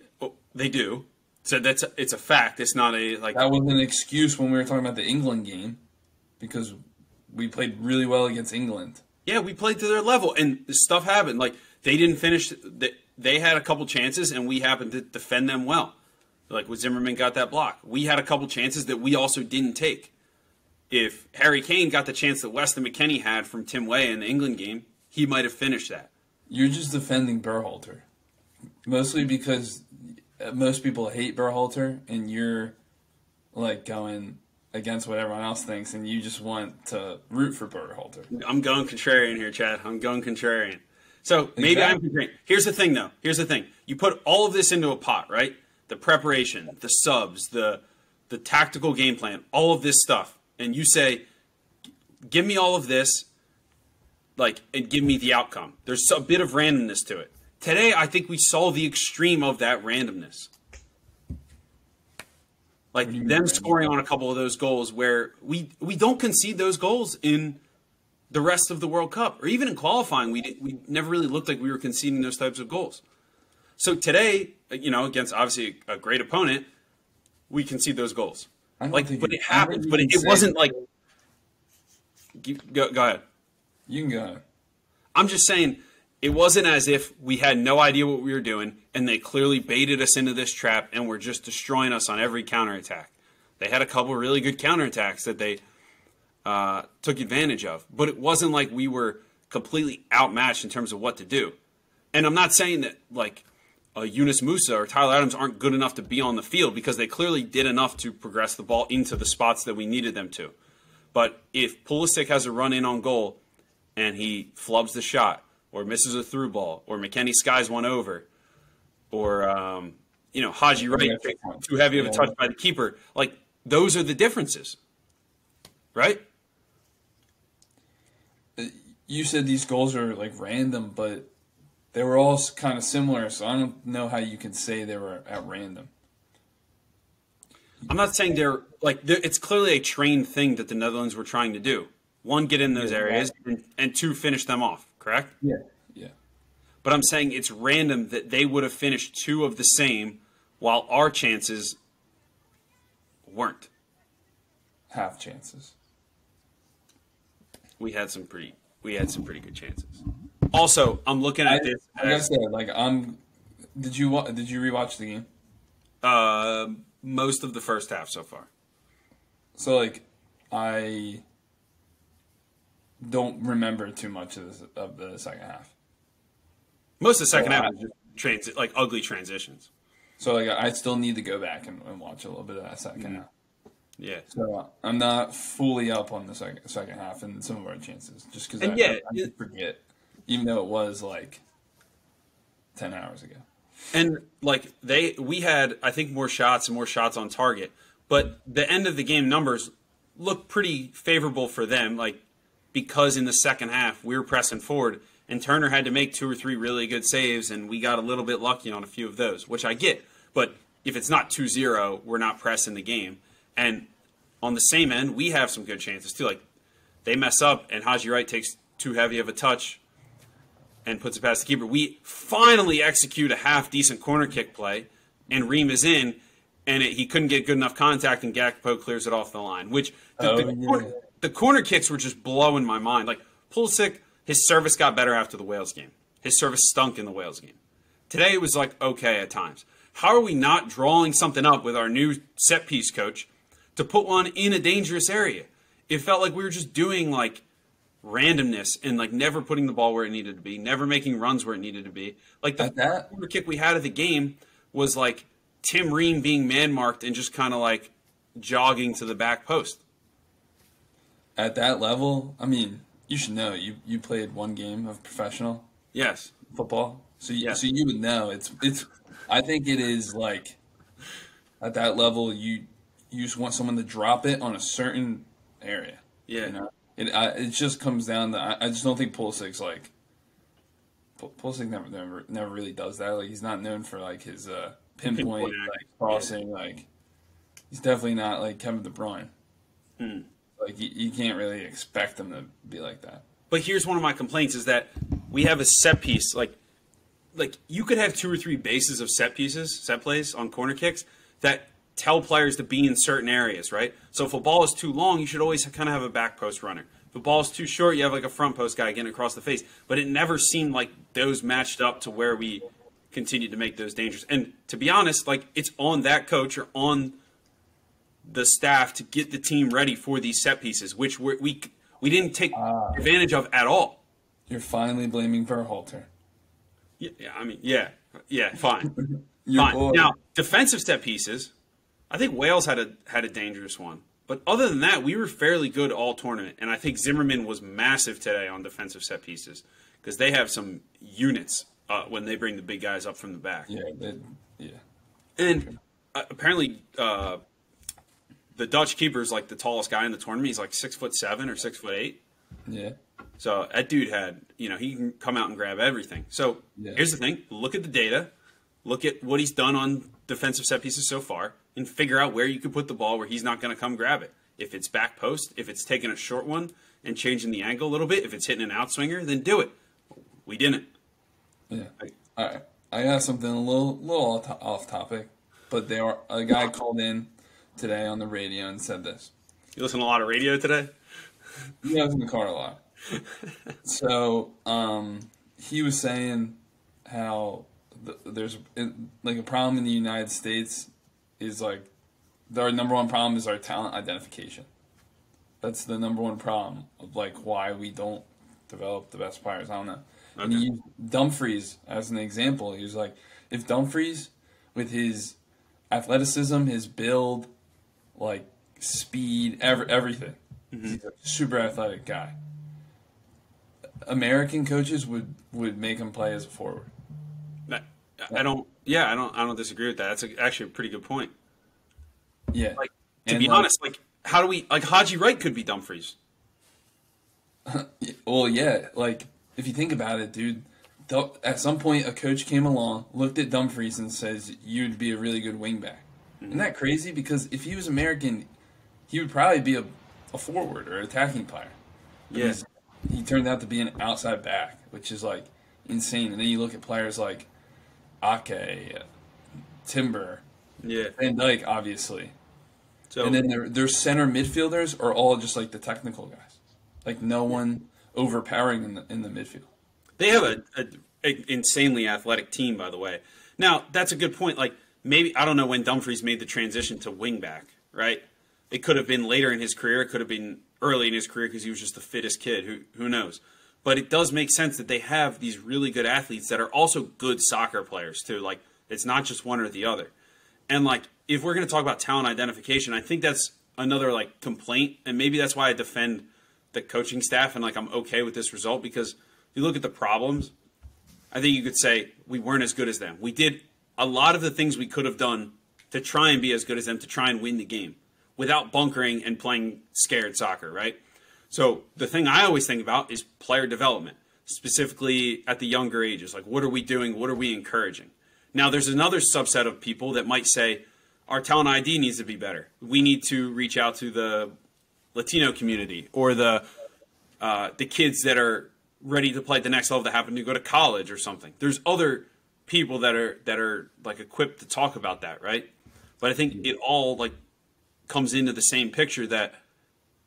[SPEAKER 3] do. So it's a fact. It's not a like.
[SPEAKER 4] That was an excuse when we were talking about the England game, because we played really well against England.
[SPEAKER 3] Yeah, we played to their level, and stuff happened. Like, they didn't finish. They had a couple chances, and we happened to defend them well. Like, when Zimmerman got that block, we had a couple chances that we also didn't take. If Harry Kane got the chance that Weston McKennie had from Tim Weah in the England game, he might have finished that.
[SPEAKER 4] You're just defending Berhalter, mostly because most people hate Berhalter, and you're like going against what everyone else thinks, and you just want to root for Berhalter.
[SPEAKER 3] I'm going contrarian here, Chad. I'm going contrarian. So maybe I'm contrarian. Here's the thing, though. Here's the thing. You put all of this into a pot, right? The preparation, the subs, the tactical game plan, all of this stuff, and you say, give me all of this, and give me the outcome. There's a bit of randomness to it. Today, I think we saw the extreme of that randomness. Like, them scoring on a couple of those goals where we don't concede those goals in the rest of the World Cup. Or even in qualifying, we never really looked like we were conceding those types of goals. So today, against obviously a great opponent, we concede those goals. But it happens. But it wasn't like... Go ahead.
[SPEAKER 4] You can go.
[SPEAKER 3] I'm just saying, it wasn't as if we had no idea what we were doing, and they clearly baited us into this trap and were just destroying us on every counterattack. They had a couple really good counterattacks that they took advantage of, but it wasn't like we were completely outmatched in terms of what to do. And I'm not saying that Yunus Musa or Tyler Adams aren't good enough to be on the field, because they clearly did enough to progress the ball into the spots that we needed them to. But if Pulisic has a run in on goal and he flubs the shot, or misses a through ball, or McKennie skies one over, or Haji Wright too heavy of a touch by the keeper, those are the differences. right?
[SPEAKER 4] You said these goals are like random, but they were all kind of similar, so I don't know how you can say they were at random.
[SPEAKER 3] I'm not saying it's clearly a trained thing that the Netherlands were trying to do. One, get in those areas, and two, finish them off, correct?
[SPEAKER 4] Yeah. Yeah.
[SPEAKER 3] But I'm saying it's random that they would have finished two of the same while our chances weren't.
[SPEAKER 4] Half chances.
[SPEAKER 3] We had some pretty good chances. Also, I'm looking at this.
[SPEAKER 4] Like I said, did you rewatch the game?
[SPEAKER 3] Most of the first half so far.
[SPEAKER 4] So I don't remember too much of the second half.
[SPEAKER 3] Most of the second half was just ugly transitions.
[SPEAKER 4] So I still need to go back and watch a little bit of that second half.
[SPEAKER 3] Yeah.
[SPEAKER 4] So I'm not fully up on the second half and some of our chances, just because I forget, even though it was 10 hours ago.
[SPEAKER 3] And we had, I think, more shots on target, but the end of the game numbers look pretty favorable for them. Because in the second half we were pressing forward, and Turner had to make 2 or 3 really good saves, and we got a little bit lucky on a few of those, which I get. But if it's not 2-0, we're not pressing the game. And on the same end, we have some good chances too. They mess up, and Haji Wright takes too heavy of a touch and puts it past the keeper. We finally execute a half-decent corner kick play, and Ream is in, and he couldn't get good enough contact, and Gakpo clears it off the line. Which the corner kicks were just blowing my mind. Pulisic, his service got better after the Wales game. His service stunk in the Wales game. Today it was okay at times. How are we not drawing something up with our new set-piece coach to put one in a dangerous area? It felt like we were just doing randomness and never putting the ball where it needed to be, never making runs where it needed to be. The corner kick we had of the game was Tim Ream being man-marked and just kind of jogging to the back post.
[SPEAKER 4] At that level, I mean, you should know. You played one game of professional football, so you would know. It's. I think it is at that level, you just want someone to drop it on a certain area.
[SPEAKER 3] Yeah.
[SPEAKER 4] You know? It just comes down to I just don't think Pulisic's Pulisic never really does that. He's not known for his pinpoint crossing. He's definitely not Kevin De Bruyne. You can't really expect him to be like that.
[SPEAKER 3] But here's one of my complaints is that we have a set piece. You could have 2 or 3 bases of set plays on corner kicks that tell players to be in certain areas, right? So if a ball is too long, you should always kind of have a back post runner. If a ball is too short, you have a front post guy getting across the face. But it never seemed like those matched up to where we continued to make those dangerous. And to be honest, it's on that coach or on the staff to get the team ready for these set pieces, which we didn't take advantage of at all.
[SPEAKER 4] You're finally blaming Berhalter.
[SPEAKER 3] Yeah, fine. Fine. Now, defensive set pieces, I think Wales had a dangerous one. But other than that, we were fairly good all tournament. And I think Zimmerman was massive today on defensive set pieces because they have some units when they bring the big guys up from the back.
[SPEAKER 4] Yeah.
[SPEAKER 3] And apparently the Dutch keeper is the tallest guy in the tournament. He's 6'7" or 6'8".
[SPEAKER 4] Yeah.
[SPEAKER 3] So that dude had, he can come out and grab everything. So Here's the thing. Look at the data. Look at what he's done on defensive set pieces so far and figure out where you can put the ball where he's not going to come grab it. If it's back post, if it's taking a short one and changing the angle a little bit, if it's hitting an outswinger, then do it. We didn't.
[SPEAKER 4] Yeah. All right. I got something a little off topic, but a guy called in today on the radio and said this.
[SPEAKER 3] You listen to a lot of radio today?
[SPEAKER 4] Yeah, I was in the car a lot. So he was saying how there's a problem in the United States is our number one problem is our talent identification. That's the number one problem of why we don't develop the best players. I don't know. Okay. And he used Dumfries as an example. He was if Dumfries with his athleticism, his build, speed, everything, he's a super athletic guy. American coaches would make him play as a forward.
[SPEAKER 3] I don't disagree with that. That's actually a pretty good point.
[SPEAKER 4] Yeah.
[SPEAKER 3] To be honest, how do we like Haji Wright could be Dumfries?
[SPEAKER 4] Well, yeah, like if you think about it, dude, at some point a coach came along, looked at Dumfries and says, you'd be a really good wingback. Isn't that crazy? Because if he was American, he would probably be a forward or an attacking player.
[SPEAKER 3] Yes.
[SPEAKER 4] He turned out to be an outside back, which is like insane. And then you look at players like Ake, Timber, Van Dijk, obviously.
[SPEAKER 3] So,
[SPEAKER 4] and then their center midfielders are all just like the technical guys. Like no one overpowering in the midfield.
[SPEAKER 3] They have an insanely athletic team, by the way. Now, that's a good point. Like, maybe, I don't know when Dumfries made the transition to wingback, right? It could have been later in his career. It could have been early in his career because he was just the fittest kid. Who knows? But it does make sense that they have these really good athletes that are also good soccer players, too. Like, it's not just one or the other. And, like, if we're going to talk about talent identification, I think that's another, like, complaint. And maybe that's why I defend the coaching staff and, like, I'm okay with this result because if you look at the problems, I think you could say we weren't as good as them. We did a lot of the things we could have done to try and be as good as them, to try and win the game without bunkering and playing scared soccer, right? So the thing I always think about is player development, specifically at the younger ages. Like, what are we doing? What are we encouraging? Now, there's another subset of people that might say our talent ID needs to be better. We need to reach out to the Latino community or the kids that are ready to play at the next level that happen to go to college or something. There's other people that are like equipped to talk about that, right? But I think it all like comes into the same picture that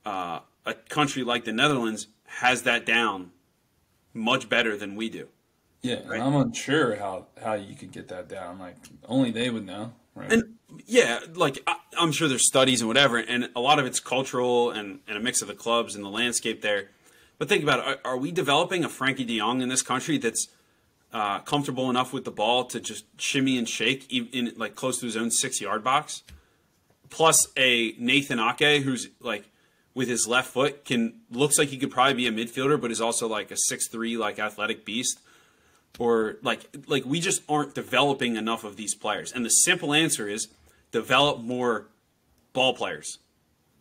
[SPEAKER 3] a country like the Netherlands has that down much better than we do.
[SPEAKER 4] Yeah, right? And I'm unsure how you could get that down. Like only they would know, right?
[SPEAKER 3] And yeah, like I'm sure there's studies and whatever, and a lot of it's cultural and a mix of the clubs and the landscape there. But think about it. Are we developing a Frankie de Jong in this country that's comfortable enough with the ball to just shimmy and shake in like close to his own 6-yard box? Plus a Nathan Ake who's like with his left foot looks like he could probably be a midfielder, but is also like a 6'3" like athletic beast. Or like we just aren't developing enough of these players. And the simple answer is develop more ball players.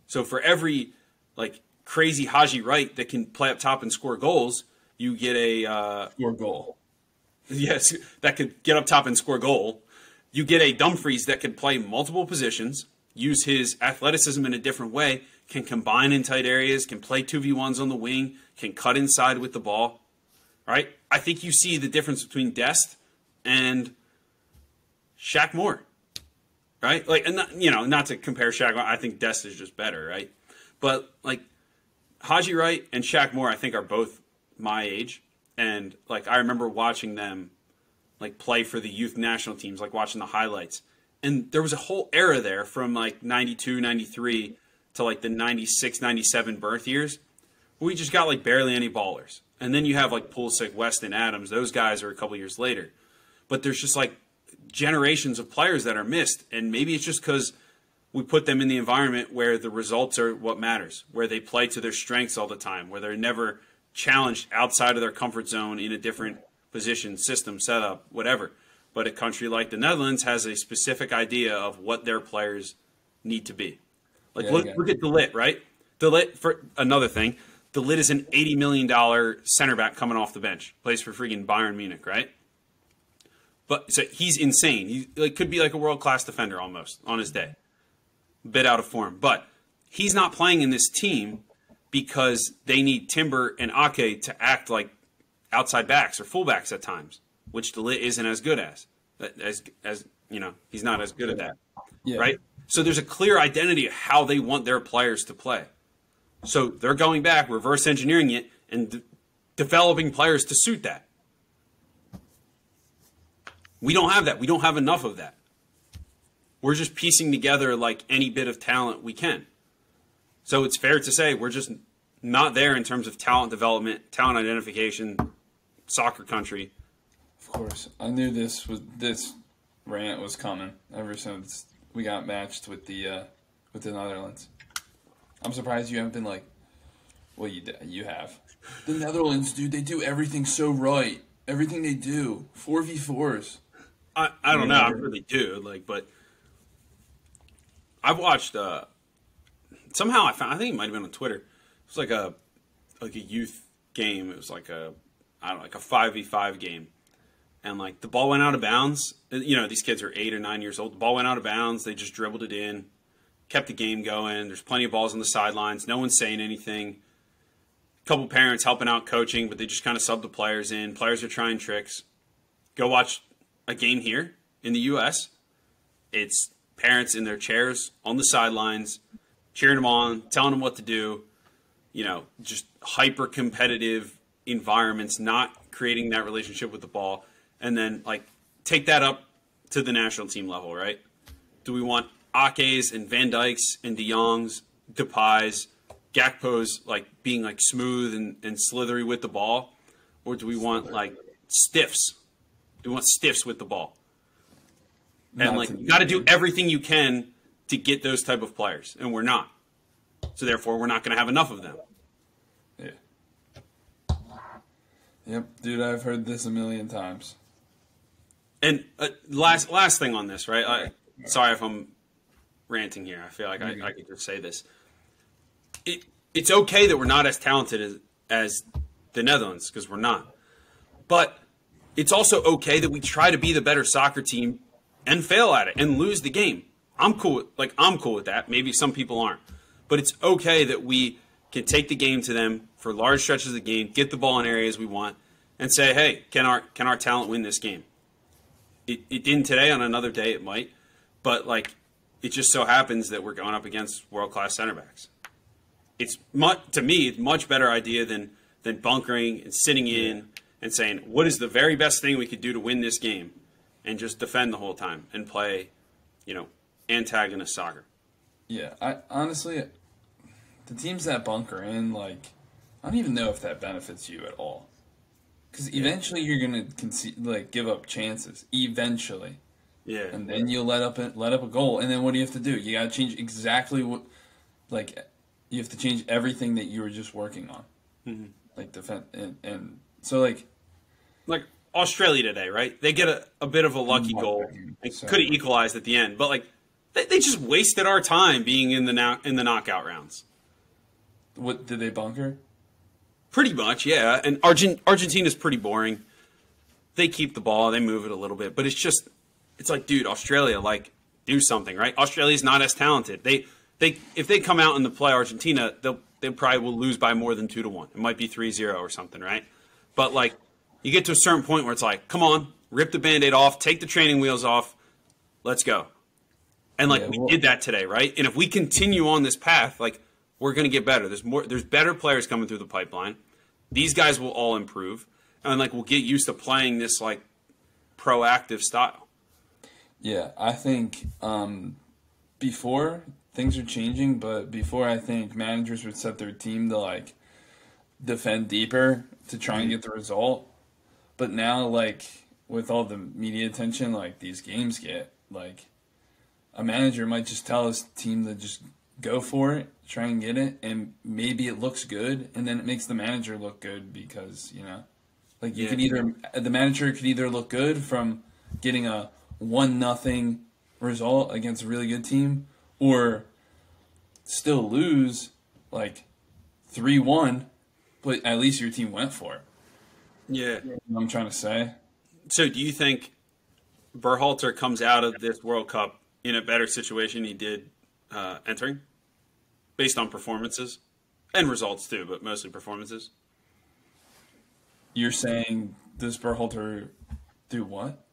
[SPEAKER 3] So for every like crazy Haji Wright that can play up top and score goals, you get a
[SPEAKER 4] score goal.
[SPEAKER 3] Yes, that could get up top and score goal. You get a Dumfries that can play multiple positions, use his athleticism in a different way, can combine in tight areas, can play 2v1s on the wing, can cut inside with the ball. Right? I think you see the difference between Dest and Shaq Moore. Right? Like, and not to compare Shaq, I think Dest is just better, right? But like Haji Wright and Shaq Moore, I think are both my age, and like I remember watching them like play for the youth national teams, like watching the highlights. And there was a whole era there from like 92, 93 to like the 96, 97 birth years where we just got like barely any ballers. And then you have like Pulisic, Weston, Adams. Those guys are a couple years later. But there's just like generations of players that are missed. And maybe it's just because we put them in the environment where the results are what matters, where they play to their strengths all the time, where they're never challenged outside of their comfort zone in a different position, system, setup, whatever. But a country like the Netherlands has a specific idea of what their players need to be. Like, look at De Ligt, right? De Ligt, for another thing, De Ligt is an $80 million center back coming off the bench. Plays for freaking Bayern Munich, right? But so he's insane. He like, could be like a world-class defender almost on his day. A bit out of form. But he's not playing in this team because they need Timber and Ake to act like outside backs or fullbacks at times, which De Ligt isn't as good as he's not as good at that, right? So there's a clear identity of how they want their players to play. So they're going back, reverse engineering it, and developing players to suit that. We don't have that. We don't have enough of that. We're just piecing together like any bit of talent we can. So it's fair to say we're just not there in terms of talent development, talent identification, soccer country.
[SPEAKER 4] Of course. I knew this rant was coming ever since we got matched with the Netherlands. I'm surprised you haven't been like, well, you have. The Netherlands, dude, they do everything so right. Everything they do. 4v4s.
[SPEAKER 3] I don't know. I really do. Like, but I've watched somehow I think it might have been on Twitter. It was like a youth game. It was like a 5v5 game. And like the ball went out of bounds. You know, these kids are 8 or 9 years old. The ball went out of bounds. They just dribbled it in, kept the game going. There's plenty of balls on the sidelines. No one's saying anything. A couple parents helping out coaching, but they just kind of sub the players in. Players are trying tricks. Go watch a game here in the U.S. It's parents in their chairs on the sidelines, cheering them on, telling them what to do. You know, just hyper competitive environments, not creating that relationship with the ball. And then, like, take that up to the national team level, right? Do we want Ake's and Van Dijk's and De Jong's, Depay's, Gakpo's, like, being, like, smooth and slithery with the ball? Or do we want, like, stiffs? Do we want stiffs with the ball? And, like, you got to do everything you can to get those type of players. And we're not. So, therefore, we're not going to have enough of them.
[SPEAKER 4] Yeah. Yep, dude, I've heard this a million times.
[SPEAKER 3] And last thing on this, right? Sorry if I'm ranting here. I feel like I could just say this. It's okay that we're not as talented as the Netherlands, because we're not. But it's also okay that we try to be the better soccer team and fail at it and lose the game. I'm cool with that. Maybe some people aren't. But it's okay that we can take the game to them for large stretches of the game, get the ball in areas we want, and say, hey, can our talent win this game? It didn't today. On another day it might. But, like, it just so happens that we're going up against world-class center backs. It's, to me, a much better idea than bunkering and sitting in and saying, what is the very best thing we could do to win this game? And just defend the whole time and play, you know, antagonist soccer.
[SPEAKER 4] Yeah, I honestly, the teams that bunker in, like, I don't even know if that benefits you at all. Because eventually you're gonna give up chances. Eventually,
[SPEAKER 3] yeah,
[SPEAKER 4] and then you'll let up a goal. And then what do you have to do? You gotta change exactly what, like, you have to change everything that you were just working on, like defend and so like
[SPEAKER 3] Australia today, right? They get a bit of a lucky goal. They could have equalized at the end, but like they just wasted our time being in the knockout rounds.
[SPEAKER 4] What did they bunker?
[SPEAKER 3] Pretty much, yeah. And Argentina's pretty boring. They keep the ball, they move it a little bit, but it's like, dude, Australia, like, do something, right? Australia's not as talented. If they come out and play Argentina, they probably will lose by more than 2-1. It might be 3-0 or something, right? But like, you get to a certain point where it's like, come on, rip the Band-Aid off, take the training wheels off, let's go. And like, we did that today, right? And if we continue on this path, like, we're going to get better. There's better players coming through the pipeline. These guys will all improve. And like, we'll get used to playing this like proactive style.
[SPEAKER 4] Yeah, I think before things are changing, but before I think managers would set their team to like defend deeper to try and get the result. But now, like, with all the media attention like these games get, like, a manager might just tell his team to just go for it, try and get it, and maybe it looks good, and then it makes the manager look good because, you know, like, you can the manager could either look good from getting a 1-0 result against a really good team, or still lose like 3-1, but at least your team went for it.
[SPEAKER 3] Yeah.
[SPEAKER 4] You know what I'm trying to say?
[SPEAKER 3] So do you think Berhalter comes out of this World Cup in a better situation he did entering, based on performances and results too, but mostly performances?
[SPEAKER 4] You're saying does Berhalter do what?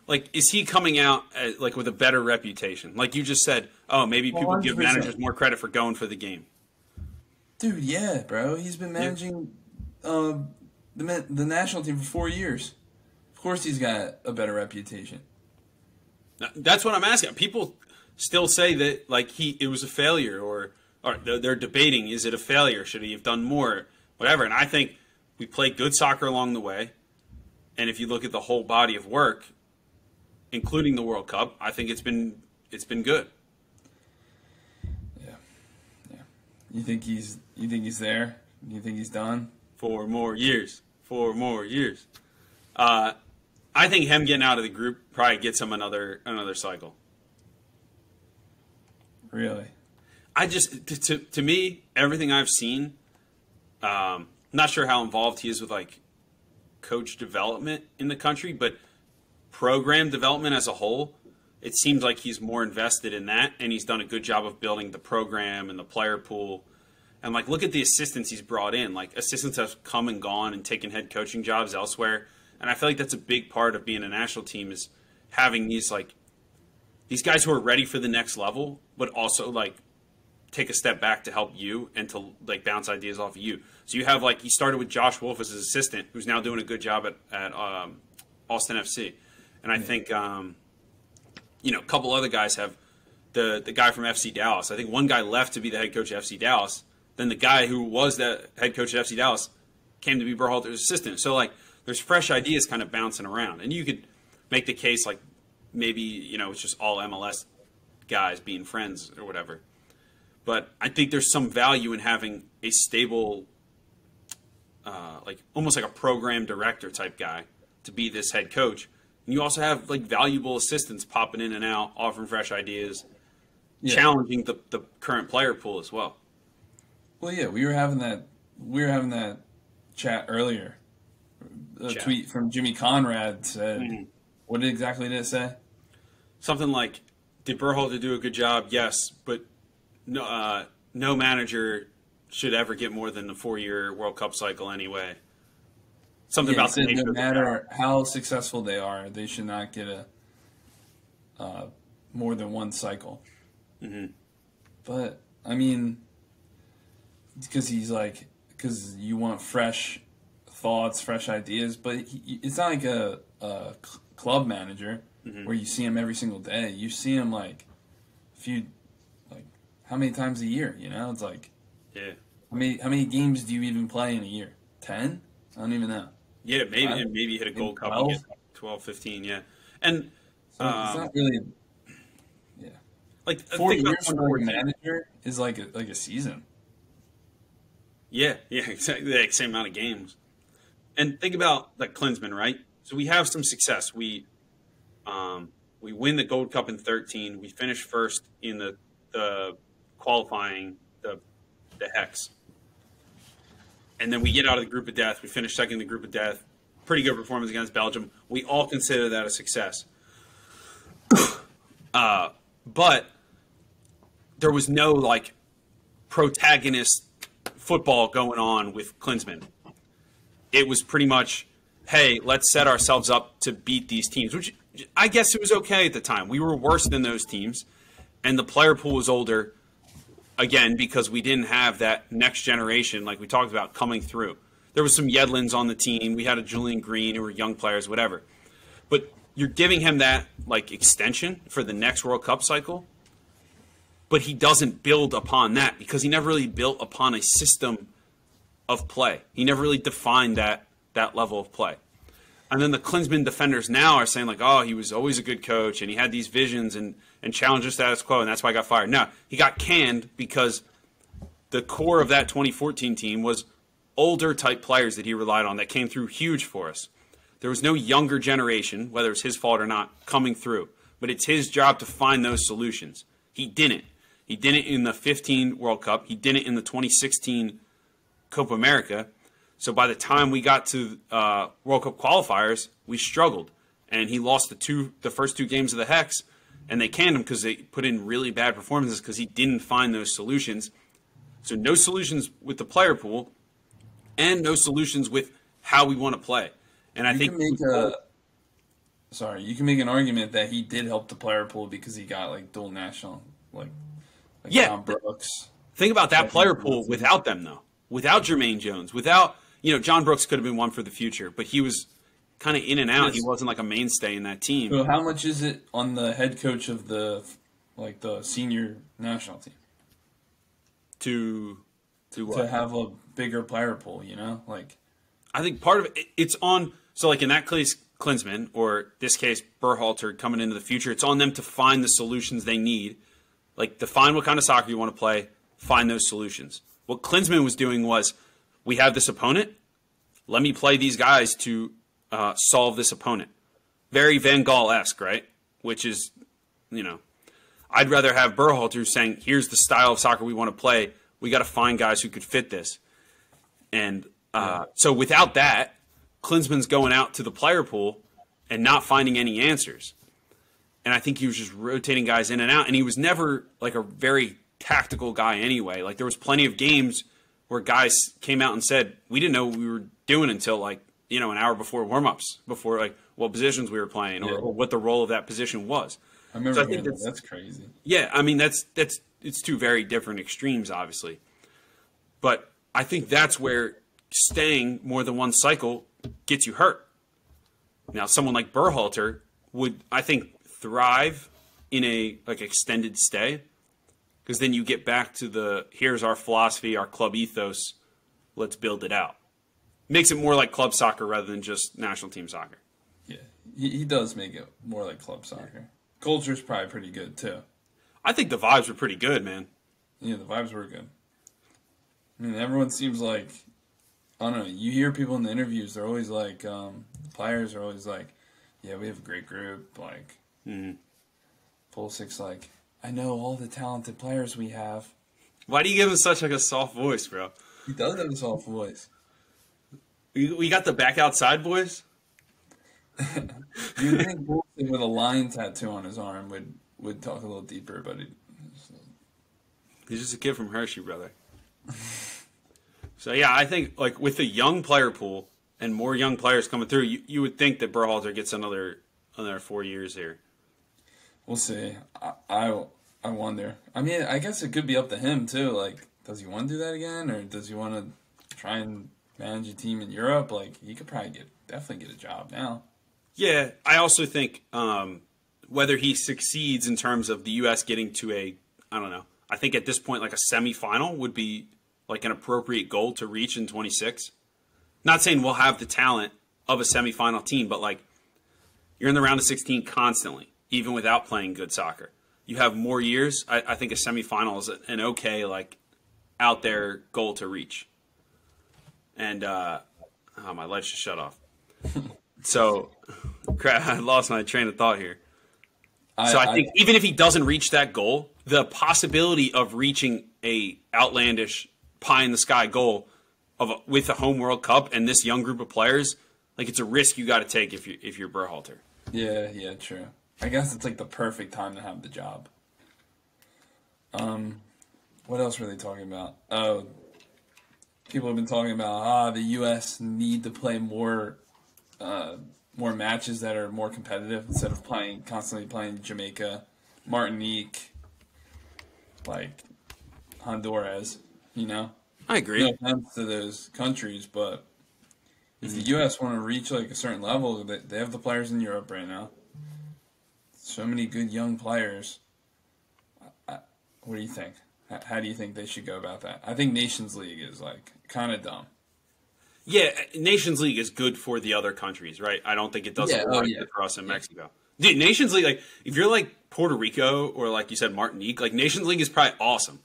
[SPEAKER 3] Like, is he coming out like with a better reputation? Like you just said, oh, maybe people
[SPEAKER 4] 100%.
[SPEAKER 3] give managers more credit for going for the game.
[SPEAKER 4] Dude, yeah, bro. He's been managing the national team for 4 years. Of course he's got a better reputation.
[SPEAKER 3] That's what I'm asking. People still say that like it was a failure, or they're debating, is it a failure? Should he have done more? Whatever. And I think we played good soccer along the way. And if you look at the whole body of work, including the World Cup, I think it's been good.
[SPEAKER 4] Yeah. You think he's there? You think he's done?
[SPEAKER 3] 4 more years. 4 more years. I think him getting out of the group probably gets him another cycle.
[SPEAKER 4] Really?
[SPEAKER 3] I just to me, everything I've seen, not sure how involved he is with like coach development in the country, but program development as a whole, it seems like he's more invested in that, and he's done a good job of building the program and the player pool. And like, look at the assistants he's brought in. Like, assistants have come and gone and taken head coaching jobs elsewhere. And I feel like that's a big part of being a national team, is having these guys who are ready for the next level, but also like take a step back to help you and to like bounce ideas off of you. So you have like, he started with Josh Wolf as his assistant, who's now doing a good job at Austin FC. And I think, a couple other guys have the guy from FC Dallas. I think one guy left to be the head coach of FC Dallas. Then the guy who was the head coach at FC Dallas came to be Berhalter's assistant. So, like, there's fresh ideas kind of bouncing around. And you could make the case, like, maybe, it's just all MLS guys being friends or whatever. But I think there's some value in having a stable, almost like a program director type guy to be this head coach. And you also have, like, valuable assistants popping in and out, offering fresh ideas, challenging the current player pool as well.
[SPEAKER 4] Well, yeah, we were having that chat earlier. A tweet from Jimmy Conrad said, What exactly did it say?
[SPEAKER 3] Something like, did Berhalter do a good job? Yes, but no manager should ever get more than the 4-year World Cup cycle anyway. Something about the nature
[SPEAKER 4] no matter how successful they are, they should not get a more than one cycle. Mm-hmm. But, I mean, because you want fresh thoughts, fresh ideas, but it's not like a club manager where you see him every single day. You see him how many times a year? It's like,
[SPEAKER 3] yeah.
[SPEAKER 4] How many games do you even play in a year? 10? I don't even know.
[SPEAKER 3] Yeah, maybe hit a Gold Cup and get 12, 15, yeah. And
[SPEAKER 4] so it's not really, yeah.
[SPEAKER 3] Like
[SPEAKER 4] 4 years for a manager is like a season.
[SPEAKER 3] Yeah, exactly. The same amount of games. And think about like Klinsmann, right? So we have some success. We win the Gold Cup in 2013. We finish first in the qualifying the Hex. And then we get out of the group of death. We finish second in the group of death. Pretty good performance against Belgium. We all consider that a success. But there was no like protagonist football going on with Klinsmann. It was pretty much, hey, let's set ourselves up to beat these teams, which I guess it was okay at the time. We were worse than those teams, and the player pool was older, again, because we didn't have that next generation, like we talked about, coming through. There was some Yedlins on the team. We had a Julian Green, who were young players, whatever. But you're giving him that like extension for the next World Cup cycle, but he doesn't build upon that because he never really built upon a system of play. He never really defined that level of play. And then the Klinsmann defenders now are saying like, oh, he was always a good coach and he had these visions and challenged the status quo, and that's why he got fired. No, he got canned because the core of that 2014 team was older type players that he relied on that came through huge for us. There was no younger generation, whether it's his fault or not, coming through. But it's his job to find those solutions. He didn't. He did it in the 2015 World Cup. He did it in the 2016 Copa America. So by the time we got to World Cup qualifiers, we struggled. And he lost the first two games of the Hex, and they canned him because they put in really bad performances because he didn't find those solutions. So no solutions with the player pool and no solutions with how we want to play. And I think you
[SPEAKER 4] can make an argument that he did help the player pool because he got like dual national, like
[SPEAKER 3] John
[SPEAKER 4] Brooks.
[SPEAKER 3] Think about that player pool without them, though. Without Jermaine Jones, without, John Brooks could have been one for the future, but he was kind of in and out. He wasn't like a mainstay in that team.
[SPEAKER 4] So how much is it on the head coach of the senior national team to have a bigger player pool?
[SPEAKER 3] I think part of it's on. So like in that case, Klinsmann, or this case Berhalter, coming into the future, it's on them to find the solutions they need. Like, define what kind of soccer you want to play, find those solutions. What Klinsmann was doing was, we have this opponent, let me play these guys to solve this opponent. Very Van Gaal-esque, right? Which is, I'd rather have Berhalter saying, here's the style of soccer we want to play. We got to find guys who could fit this. And so without that, Klinsmann's going out to the player pool and not finding any answers. And I think he was just rotating guys in and out. And he was never like a very tactical guy anyway. Like there was plenty of games where guys came out and said, we didn't know what we were doing until like, an hour before warmups, before like what positions we were playing or what the role of that position was.
[SPEAKER 4] I remember that's crazy.
[SPEAKER 3] Yeah, I mean it's two very different extremes, obviously. But I think that's where staying more than one cycle gets you hurt. Now, someone like Berhalter would, I think, thrive in a like extended stay, because then you get back to here's our philosophy, our club ethos, let's build it out. Makes it more like club soccer rather than just national team soccer.
[SPEAKER 4] Yeah, he does make it more like club soccer. Culture's probably pretty good, too.
[SPEAKER 3] I think the vibes were pretty good, man.
[SPEAKER 4] Yeah, the vibes were good. I mean, everyone seems like, I don't know, you hear people in the interviews, they're always like, the players are always like, yeah, we have a great group, like, Pulisic's like, I know all the talented players we have.
[SPEAKER 3] Why do you give him such like a soft voice, bro?
[SPEAKER 4] He does have a soft voice.
[SPEAKER 3] We got the back outside boys?
[SPEAKER 4] You'd think Pulisic with a lion tattoo on his arm would talk a little deeper, but
[SPEAKER 3] he's just a kid from Hershey, brother. So, yeah, I think like with the young player pool and more young players coming through, you would think that Berhalter gets another 4 years here.
[SPEAKER 4] We'll see. I wonder. I mean, I guess it could be up to him, too. Like, does he want to do that again? Or does he want to try and manage a team in Europe? Like, he could probably definitely get a job now.
[SPEAKER 3] Yeah, I also think whether he succeeds in terms of the U.S. getting to I don't know. I think at this point, like a semifinal would be like an appropriate goal to reach in 26. Not saying we'll have the talent of a semifinal team, but like you're in the round of 16 constantly, even without playing good soccer. You have more years. I think a semifinal is an okay, like, out there goal to reach. And my lights just shut off. So, crap, I lost my train of thought here. I think even if he doesn't reach that goal, the possibility of reaching a outlandish pie-in-the-sky goal with a home World Cup and this young group of players, like it's a risk you got to take if you're Berhalter.
[SPEAKER 4] Yeah, true. I guess it's like the perfect time to have the job. What else were they talking about? Oh, people have been talking about the U.S. need to play more matches that are more competitive instead of constantly playing Jamaica, Martinique, like Honduras.
[SPEAKER 3] I agree.
[SPEAKER 4] No offense to those countries, but if the U.S. want to reach like a certain level, they have the players in Europe right now. So many good young players. What do you think? How do you think they should go about that? I think Nations League is like kind of dumb.
[SPEAKER 3] Yeah, Nations League is good for the other countries, right? I don't think it does work for us in Mexico. Dude, Nations League, like if you're like Puerto Rico or like you said Martinique, like Nations League is probably awesome.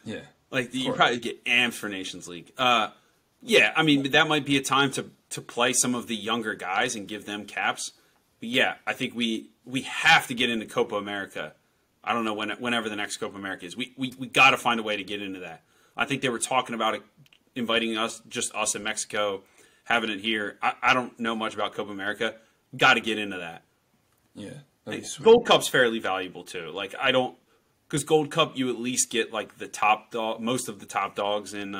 [SPEAKER 4] Yeah.
[SPEAKER 3] Like you probably get amped for Nations League. Yeah, I mean that might be a time to play some of the younger guys and give them caps. But yeah, I think we have to get into Copa America. I don't know whenever the next Copa America is. We got to find a way to get into that. I think they were talking about it, inviting us in Mexico, having it here. I don't know much about Copa America. Got to get into that.
[SPEAKER 4] Yeah,
[SPEAKER 3] like, Gold Cup's fairly valuable too. Like because Gold Cup you at least get like the top dog, most of the top dogs in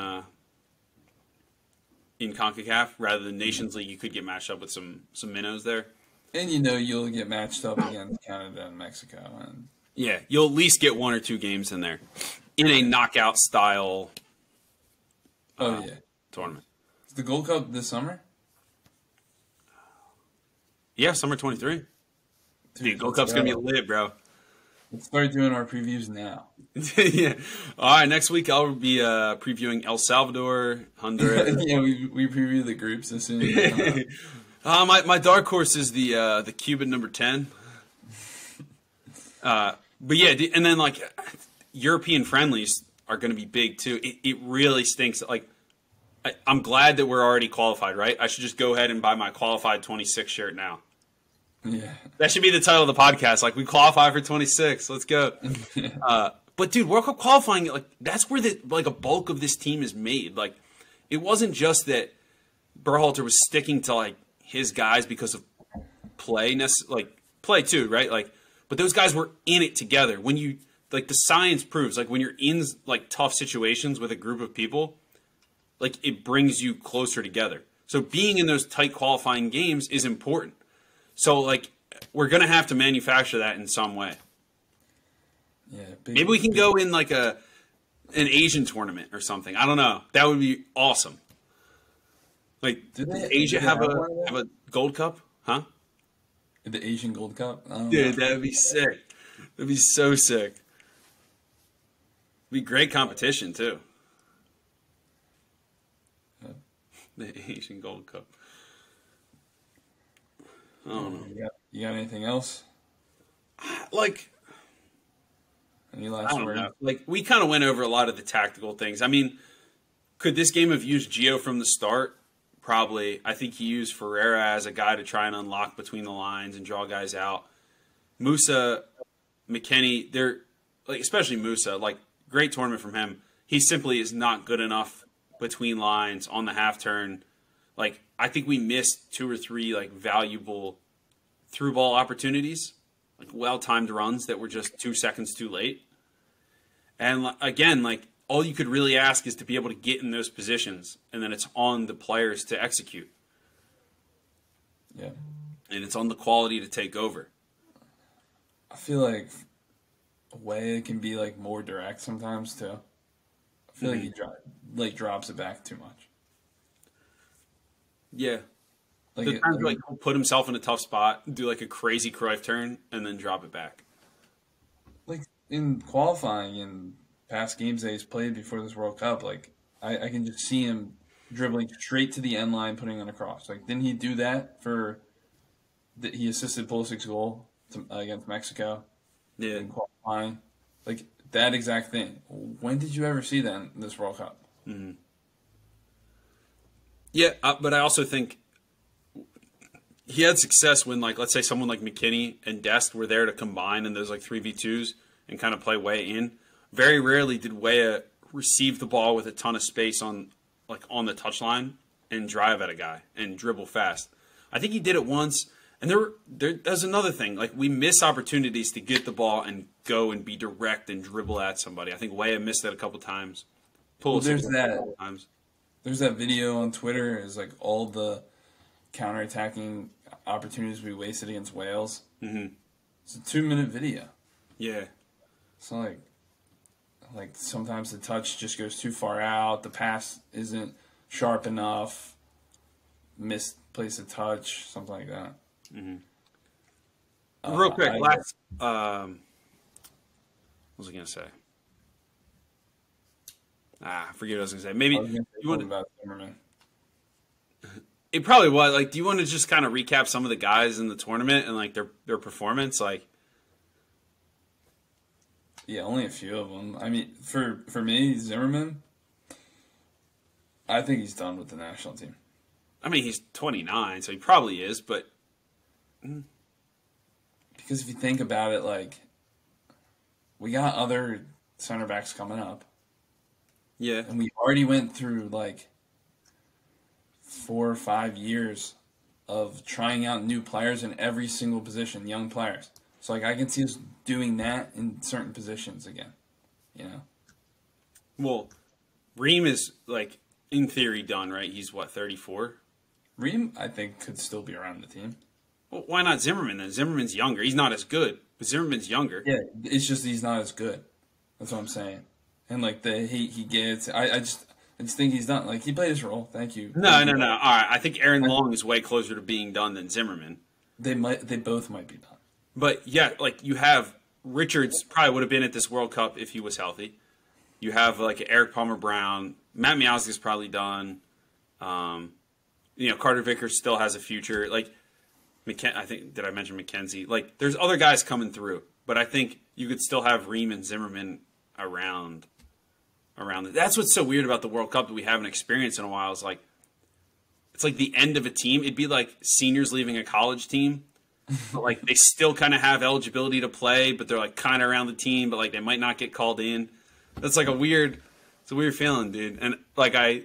[SPEAKER 3] CONCACAF, rather than Nations League. You could get matched up with some minnows there.
[SPEAKER 4] And you'll get matched up against Canada and Mexico. And
[SPEAKER 3] yeah, you'll at least get 1 or 2 games in there in a knockout style tournament.
[SPEAKER 4] Is the Gold Cup this summer?
[SPEAKER 3] Yeah, summer 23. Dude, Gold Cup's going to be lit, bro.
[SPEAKER 4] Let's start doing our previews now.
[SPEAKER 3] Yeah. All right, next week I'll be previewing El Salvador, Honduras.
[SPEAKER 4] Yeah, we preview the groups as soon as
[SPEAKER 3] my dark horse is the Cuban number 10. But yeah, and then like European friendlies are going to be big too. It really stinks. Like I'm glad that we're already qualified, right? I should just go ahead and buy my qualified 26 shirt now.
[SPEAKER 4] Yeah.
[SPEAKER 3] That should be the title of the podcast. Like, we qualify for 26. Let's go. But dude, World Cup qualifying, like, that's where a bulk of this team is made. Like, it wasn't just that Berhalter was sticking to like his guys because of play too, right? Like, but those guys were in it together. When you like, the science proves, like, when you're in like tough situations with a group of people, like, it brings you closer together. So being in those tight qualifying games is important. So like, we're gonna have to manufacture that in some way.
[SPEAKER 4] Yeah.
[SPEAKER 3] Maybe we can go in like an Asian tournament or something. I don't know. That would be awesome. Like, does Asia have a Gold Cup? Huh?
[SPEAKER 4] The Asian Gold Cup?
[SPEAKER 3] Dude, that would be sick. That'd be so sick. It'd be great competition, too.
[SPEAKER 4] Yeah.
[SPEAKER 3] The Asian Gold Cup. I don't know.
[SPEAKER 4] You got anything else?
[SPEAKER 3] Like,
[SPEAKER 4] Any last word?
[SPEAKER 3] know. Like, we kind of went over a lot of the tactical things. I mean, could this game have used Gio from the start? Probably. I think he used Ferreira as a guy to try and unlock between the lines and draw guys out. Musa, McKennie, they're like, especially Musa, like, great tournament from him. He simply is not good enough between lines on the half turn. Like, I think we missed 2 or 3 like valuable through ball opportunities, like well-timed runs that were just 2 seconds too late. And again, like, all you could really ask is to be able to get in those positions, and then it's on the players to execute.
[SPEAKER 4] Yeah.
[SPEAKER 3] And it's on the quality to take over.
[SPEAKER 4] I feel like Way can be like more direct sometimes too. I feel like he drops it back too much.
[SPEAKER 3] Yeah.
[SPEAKER 4] Like,
[SPEAKER 3] The times like he'll put himself in a tough spot, do like a crazy Cruyff turn, and then drop it back.
[SPEAKER 4] like in qualifying and past games that he's played before this World Cup, like I can just see him dribbling straight to the end line, putting it across. Like, didn't he do that he assisted Pulisic's goal against Mexico?
[SPEAKER 3] Yeah.
[SPEAKER 4] In qualifying, like that exact thing. When did you ever see that in this World Cup?
[SPEAKER 3] Mm-hmm. Yeah, but I also think he had success when, like, let's say someone like McKennie and Dest were there to combine in those like 3v2s and kind of play Way in. Very rarely did Weah receive the ball with a ton of space on the touchline and drive at a guy and dribble fast. I think he did it once, and there's another thing. Like, we miss opportunities to get the ball and go and be direct and dribble at somebody. I think Weah missed that a couple times.
[SPEAKER 4] There's that video on Twitter is like all the counterattacking opportunities we wasted against Wales.
[SPEAKER 3] Mm-hmm.
[SPEAKER 4] It's a 2-minute video.
[SPEAKER 3] Yeah.
[SPEAKER 4] So like sometimes the touch just goes too far out. The pass isn't sharp enough. Misplaced a touch, something like that.
[SPEAKER 3] Mm-hmm. Real quick, what was I going to say? I forget what I was going to say. Maybe
[SPEAKER 4] you want about Zimmerman.
[SPEAKER 3] It probably was. Like, do you want to just kind of recap some of the guys in the tournament and like their performance? Like,
[SPEAKER 4] yeah, only a few of them. I mean, for me, Zimmerman, I think he's done with the national team.
[SPEAKER 3] I mean, he's 29, so he probably is, but
[SPEAKER 4] because if you think about it, like, we got other center backs coming up.
[SPEAKER 3] Yeah.
[SPEAKER 4] And we already went through, like, 4 or 5 years of trying out new players in every single position, young players. So, like, I can see us doing that in certain positions again, you know?
[SPEAKER 3] Well, Ream is, like, in theory done, right? He's, 34?
[SPEAKER 4] Ream, I think, could still be around the team.
[SPEAKER 3] Well, why not Zimmerman then? Zimmerman's younger. He's not as good, but Zimmerman's younger.
[SPEAKER 4] Yeah, it's just he's not as good. That's what I'm saying. And, like, the hate he gets, I just think he's done. Like, he played his role. Thank you.
[SPEAKER 3] No. All right. I think Aaron Long is way closer to being done than Zimmerman.
[SPEAKER 4] They both might be done.
[SPEAKER 3] But, yeah, like, you have Richards probably would have been at this World Cup if he was healthy. You have, like, Eric Palmer-Brown. Matt Miazga's probably done. Carter Vickers still has a future. Like, I think, did I mention McKenzie? Like, there's other guys coming through. But I think you could still have Ream and Zimmerman around it. That's what's so weird about the World Cup that we haven't experienced in a while. Is like, it's like the end of a team. It'd be like seniors leaving a college team, but like they still kind of have eligibility to play, but they're like kind of around the team, but like they might not get called in. That's like it's a weird feeling, dude. And like I'm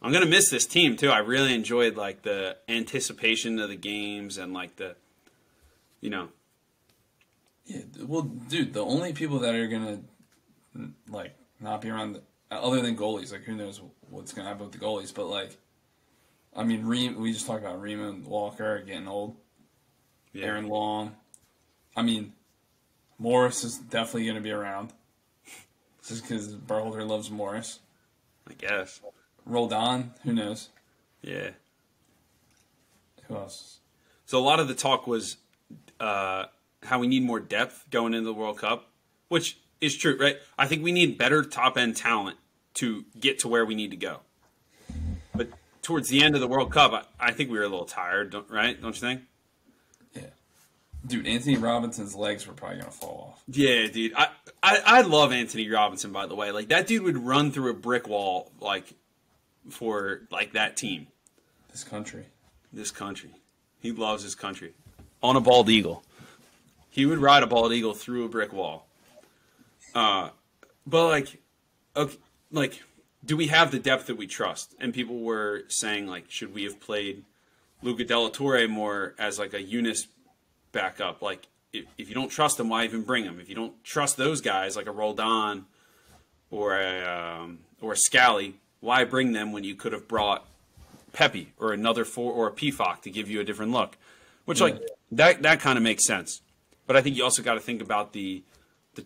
[SPEAKER 3] gonna miss this team too. I really enjoyed like the anticipation of the games and like the, you know.
[SPEAKER 4] Yeah, well, dude, the only people that are gonna like not be around, other than goalies, like who knows what's gonna happen with the goalies, but like, I mean, we just talked about Rima and Walker are getting old. Yeah. Aaron Long. I mean, Morris is definitely gonna be around, just because Berhalter loves Morris.
[SPEAKER 3] I guess.
[SPEAKER 4] Roldan, who knows?
[SPEAKER 3] Yeah.
[SPEAKER 4] Who else?
[SPEAKER 3] So a lot of the talk was how we need more depth going into the World Cup, which is true, right? I think we need better top-end talent to get to where we need to go. But towards the end of the World Cup, I think we were a little tired, right? Don't you think?
[SPEAKER 4] Yeah. Dude, Anthony Robinson's legs were probably going to fall off.
[SPEAKER 3] Yeah, dude. I love Anthony Robinson, by the way. Like, that dude would run through a brick wall, like, for, like, that team.
[SPEAKER 4] This country. He loves his country. On a bald eagle.
[SPEAKER 3] He would ride a bald eagle through a brick wall. But like, okay, like, do we have the depth that we trust? And people were saying like, should we have played Luca Della Torre more as like a Eunice backup? Like, if you don't trust him, why even bring him? If you don't trust those guys like a Roldan or a Scally, why bring them when you could have brought Pepe or another or a PFOC to give you a different look? Which like that kind of makes sense. But I think you also got to think about the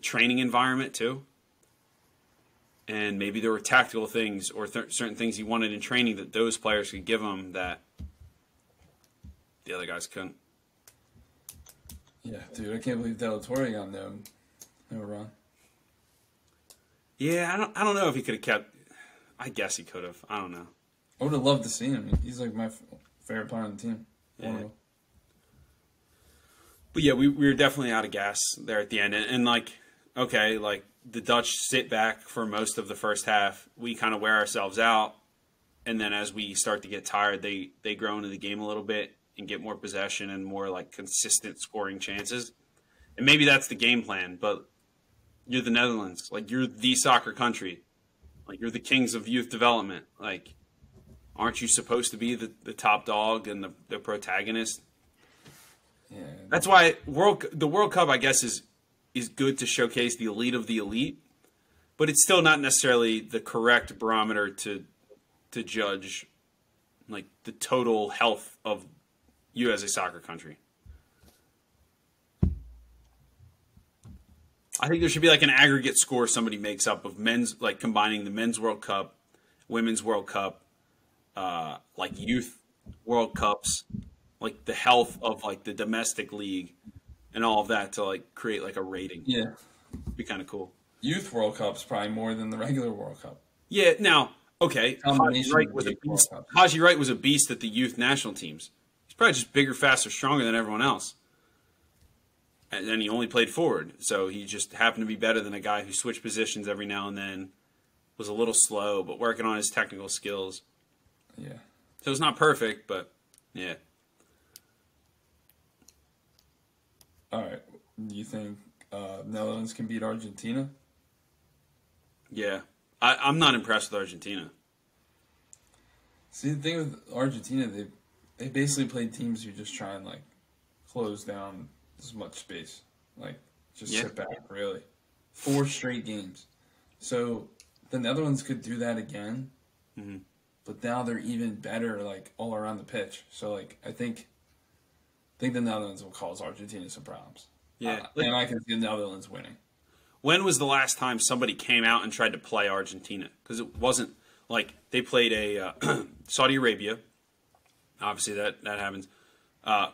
[SPEAKER 3] training environment too. And maybe there were tactical things or certain things he wanted in training that those players could give him that the other guys couldn't.
[SPEAKER 4] Yeah, dude, I can't believe Della Torre got no run.
[SPEAKER 3] Yeah, I don't know if he could have kept. I guess he could have. I don't know.
[SPEAKER 4] I would have loved to see him. He's like my favorite player on the team.
[SPEAKER 3] Yeah. But yeah, we were definitely out of gas there at the end. And like, okay, like the Dutch sit back for most of the first half. We kind of wear ourselves out. And then as we start to get tired, they grow into the game a little bit and get more possession and more like consistent scoring chances. And maybe that's the game plan, but you're the Netherlands. Like, you're the soccer country. Like, you're the kings of youth development. Like, aren't you supposed to be the top dog and the protagonist?
[SPEAKER 4] Yeah.
[SPEAKER 3] That's why the World Cup, I guess, is good to showcase the elite of the elite, but it's still not necessarily the correct barometer to judge like the total health of you as a soccer country. I think there should be like an aggregate score somebody makes up of men's, like combining the men's World Cup, women's World Cup, like youth World Cups, like the health of like the domestic league and all of that to like create like a rating.
[SPEAKER 4] Yeah.
[SPEAKER 3] Be kind of cool.
[SPEAKER 4] Youth World Cup's probably more than the regular World Cup.
[SPEAKER 3] Yeah. Now, okay. Haji Wright was a beast at the youth national teams. He's probably just bigger, faster, stronger than everyone else. And then he only played forward. So he just happened to be better than a guy who switched positions every now and then, was a little slow, but working on his technical skills.
[SPEAKER 4] Yeah.
[SPEAKER 3] So it's not perfect, but yeah.
[SPEAKER 4] All right. Do you think Netherlands can beat Argentina?
[SPEAKER 3] Yeah. I'm not impressed with Argentina.
[SPEAKER 4] See, the thing with Argentina, they basically play teams who just try and, like, close down as much space. Like, just sit back, really. 4 straight games. So the Netherlands could do that again, but now they're even better, like, all around the pitch. So, like, I think the Netherlands will cause Argentina some problems.
[SPEAKER 3] Yeah.
[SPEAKER 4] And I can see the Netherlands winning.
[SPEAKER 3] When was the last time somebody came out and tried to play Argentina? Because it wasn't like they played a Saudi Arabia. Obviously, that happens.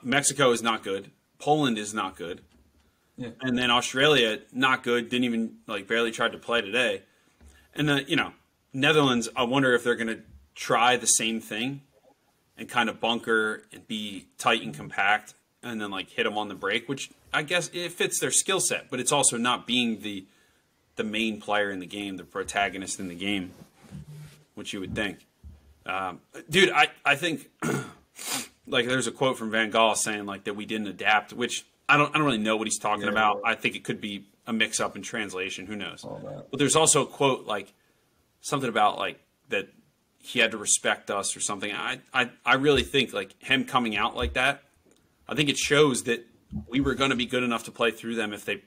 [SPEAKER 3] Mexico is not good. Poland is not good.
[SPEAKER 4] Yeah.
[SPEAKER 3] And then Australia, not good. Didn't even, like, barely tried to play today. And then, Netherlands, I wonder if they're going to try the same thing and kind of bunker and be tight and compact and then, like, hit them on the break, which I guess it fits their skill set, but it's also not being the main player in the game, the protagonist in the game, which you would think. Dude, I think like there's a quote from Van Gaal saying like that we didn't adapt, which I don't really know what he's talking about. I think it could be a mix up in translation. Who knows? But there's also a quote like something about like that he had to respect us or something. I really think like him coming out like that, I think it shows that we were going to be good enough to play through them if they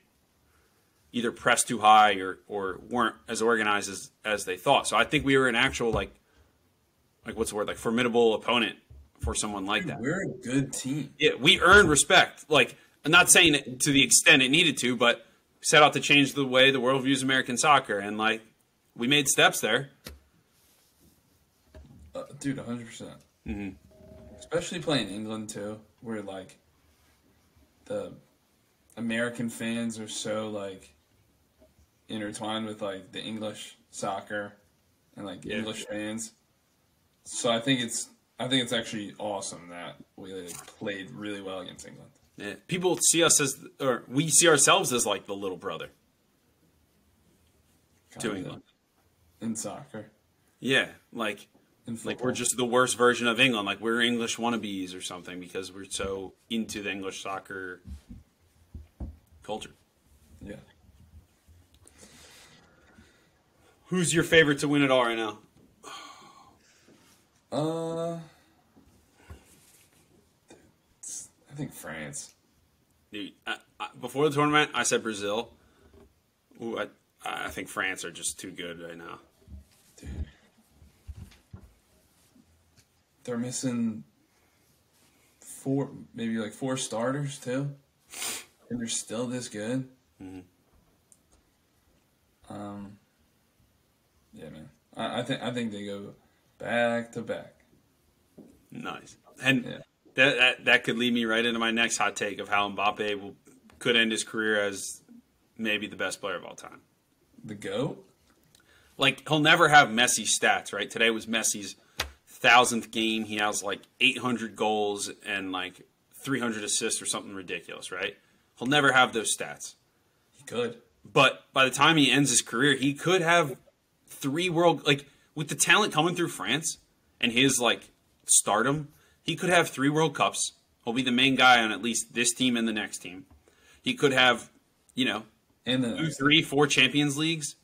[SPEAKER 3] either pressed too high or weren't as organized as they thought. So I think we were an actual like what's the word, like formidable opponent for someone like that.
[SPEAKER 4] We're a good team.
[SPEAKER 3] Yeah, we earned respect. Like, I'm not saying it to the extent it needed to, but set out to change the way the world views American soccer, and like we made steps there.
[SPEAKER 4] Dude, 100%. Mm-hmm. Especially playing England too, where like the American fans are so like intertwined with like the English soccer and like English fans. So I think it's actually awesome that we like, played really well against England.
[SPEAKER 3] Yeah. People see us as, or we see ourselves as like the little brother to England
[SPEAKER 4] in soccer.
[SPEAKER 3] Yeah, like we're just the worst version of England. Like we're English wannabes or something because we're so into the English soccer culture.
[SPEAKER 4] Yeah.
[SPEAKER 3] Who's your favorite to win it all right now?
[SPEAKER 4] I think France.
[SPEAKER 3] Dude, before the tournament, I said Brazil. Ooh, I think France are just too good right now.
[SPEAKER 4] Dude. They're missing maybe four starters too, and they're still this good.
[SPEAKER 3] Mm-hmm.
[SPEAKER 4] Yeah, man. I think they go back to back.
[SPEAKER 3] Nice, and that could lead me right into my next hot take of how Mbappe could end his career as maybe the best player of all time.
[SPEAKER 4] The GOAT?
[SPEAKER 3] Like he'll never have Messi's stats, right? Today was Messi's 1,000th game. He has like 800 goals and like 300 assists or something ridiculous, right? He'll never have those stats.
[SPEAKER 4] He could.
[SPEAKER 3] But by the time he ends his career, he could have 3 world, like with the talent coming through France and his like stardom, he could have 3 World Cups. He'll be the main guy on at least this team and the next team. He could have, and 2, 3, 4 Champions Leagues.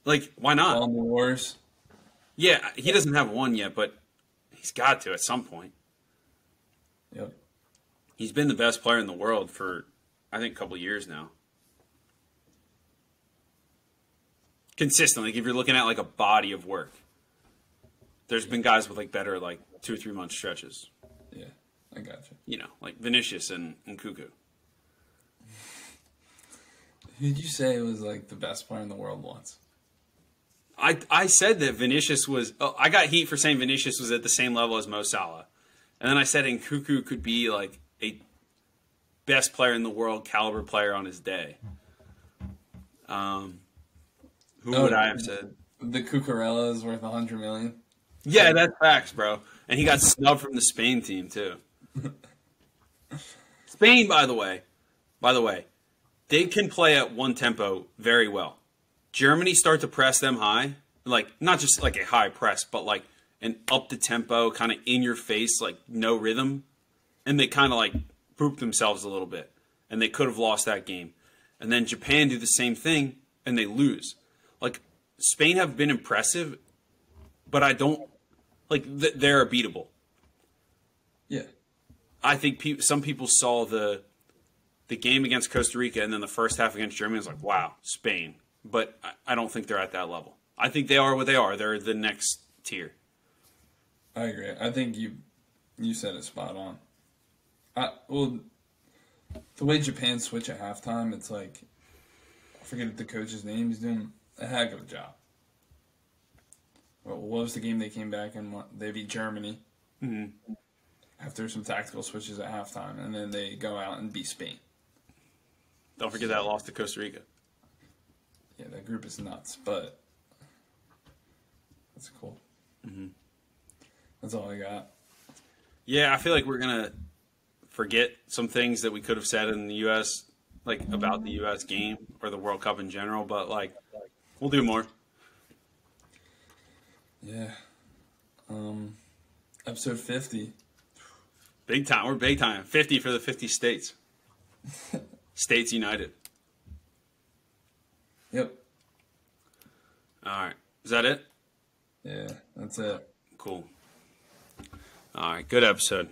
[SPEAKER 3] Like, why not?
[SPEAKER 4] All the wars.
[SPEAKER 3] Yeah, he doesn't have one yet, but he's got to at some point.
[SPEAKER 4] Yep.
[SPEAKER 3] He's been the best player in the world for, I think, a couple years now. Consistently, like if you're looking at like a body of work, there's been guys with like better like 2 or 3 month stretches.
[SPEAKER 4] Yeah, I got you.
[SPEAKER 3] Like Vinicius and Cuckoo.
[SPEAKER 4] Who'd you say was like the best player in the world once?
[SPEAKER 3] I said that Vinicius was. Oh, I got heat for saying Vinicius was at the same level as Mo Salah, and then I said Cuckoo could be like a best player in the world caliber player on his day. Who would I have said?
[SPEAKER 4] The Cucurella is worth $100 million.
[SPEAKER 3] Yeah, that's facts, bro. And he got snubbed from the Spain team too. Spain, by the way, they can play at one tempo very well. Germany start to press them high, like not just like a high press, but like an up the tempo, kind of in your face, like no rhythm, and they kind of like poop themselves a little bit, and they could have lost that game. And then Japan do the same thing, and they lose. Like Spain have been impressive, but I don't like they're beatable.
[SPEAKER 4] Yeah,
[SPEAKER 3] I think some people saw the game against Costa Rica and then the first half against Germany was like, wow, Spain. But I don't think they're at that level. I think they are what they are. They're the next tier.
[SPEAKER 4] I agree. I think you said it spot on. Well, the way Japan switch at halftime, it's like I forget the coach's name. He's doing a heck of a job. What was the game they came back and they beat Germany after some tactical switches at halftime, and then they go out and beat Spain.
[SPEAKER 3] Don't forget that loss to Costa Rica.
[SPEAKER 4] Yeah, that group is nuts, but that's cool. Mm-hmm. That's all I got.
[SPEAKER 3] Yeah, I feel like we're going to forget some things that we could have said in the U.S., like about the U.S. game or the World Cup in general, but like we'll do more.
[SPEAKER 4] Yeah. Episode 50.
[SPEAKER 3] Big time. We're big time. 50 for the 50 states. States United.
[SPEAKER 4] Yep.
[SPEAKER 3] All right. Is that it?
[SPEAKER 4] Yeah, that's it.
[SPEAKER 3] Cool. All right. Good episode.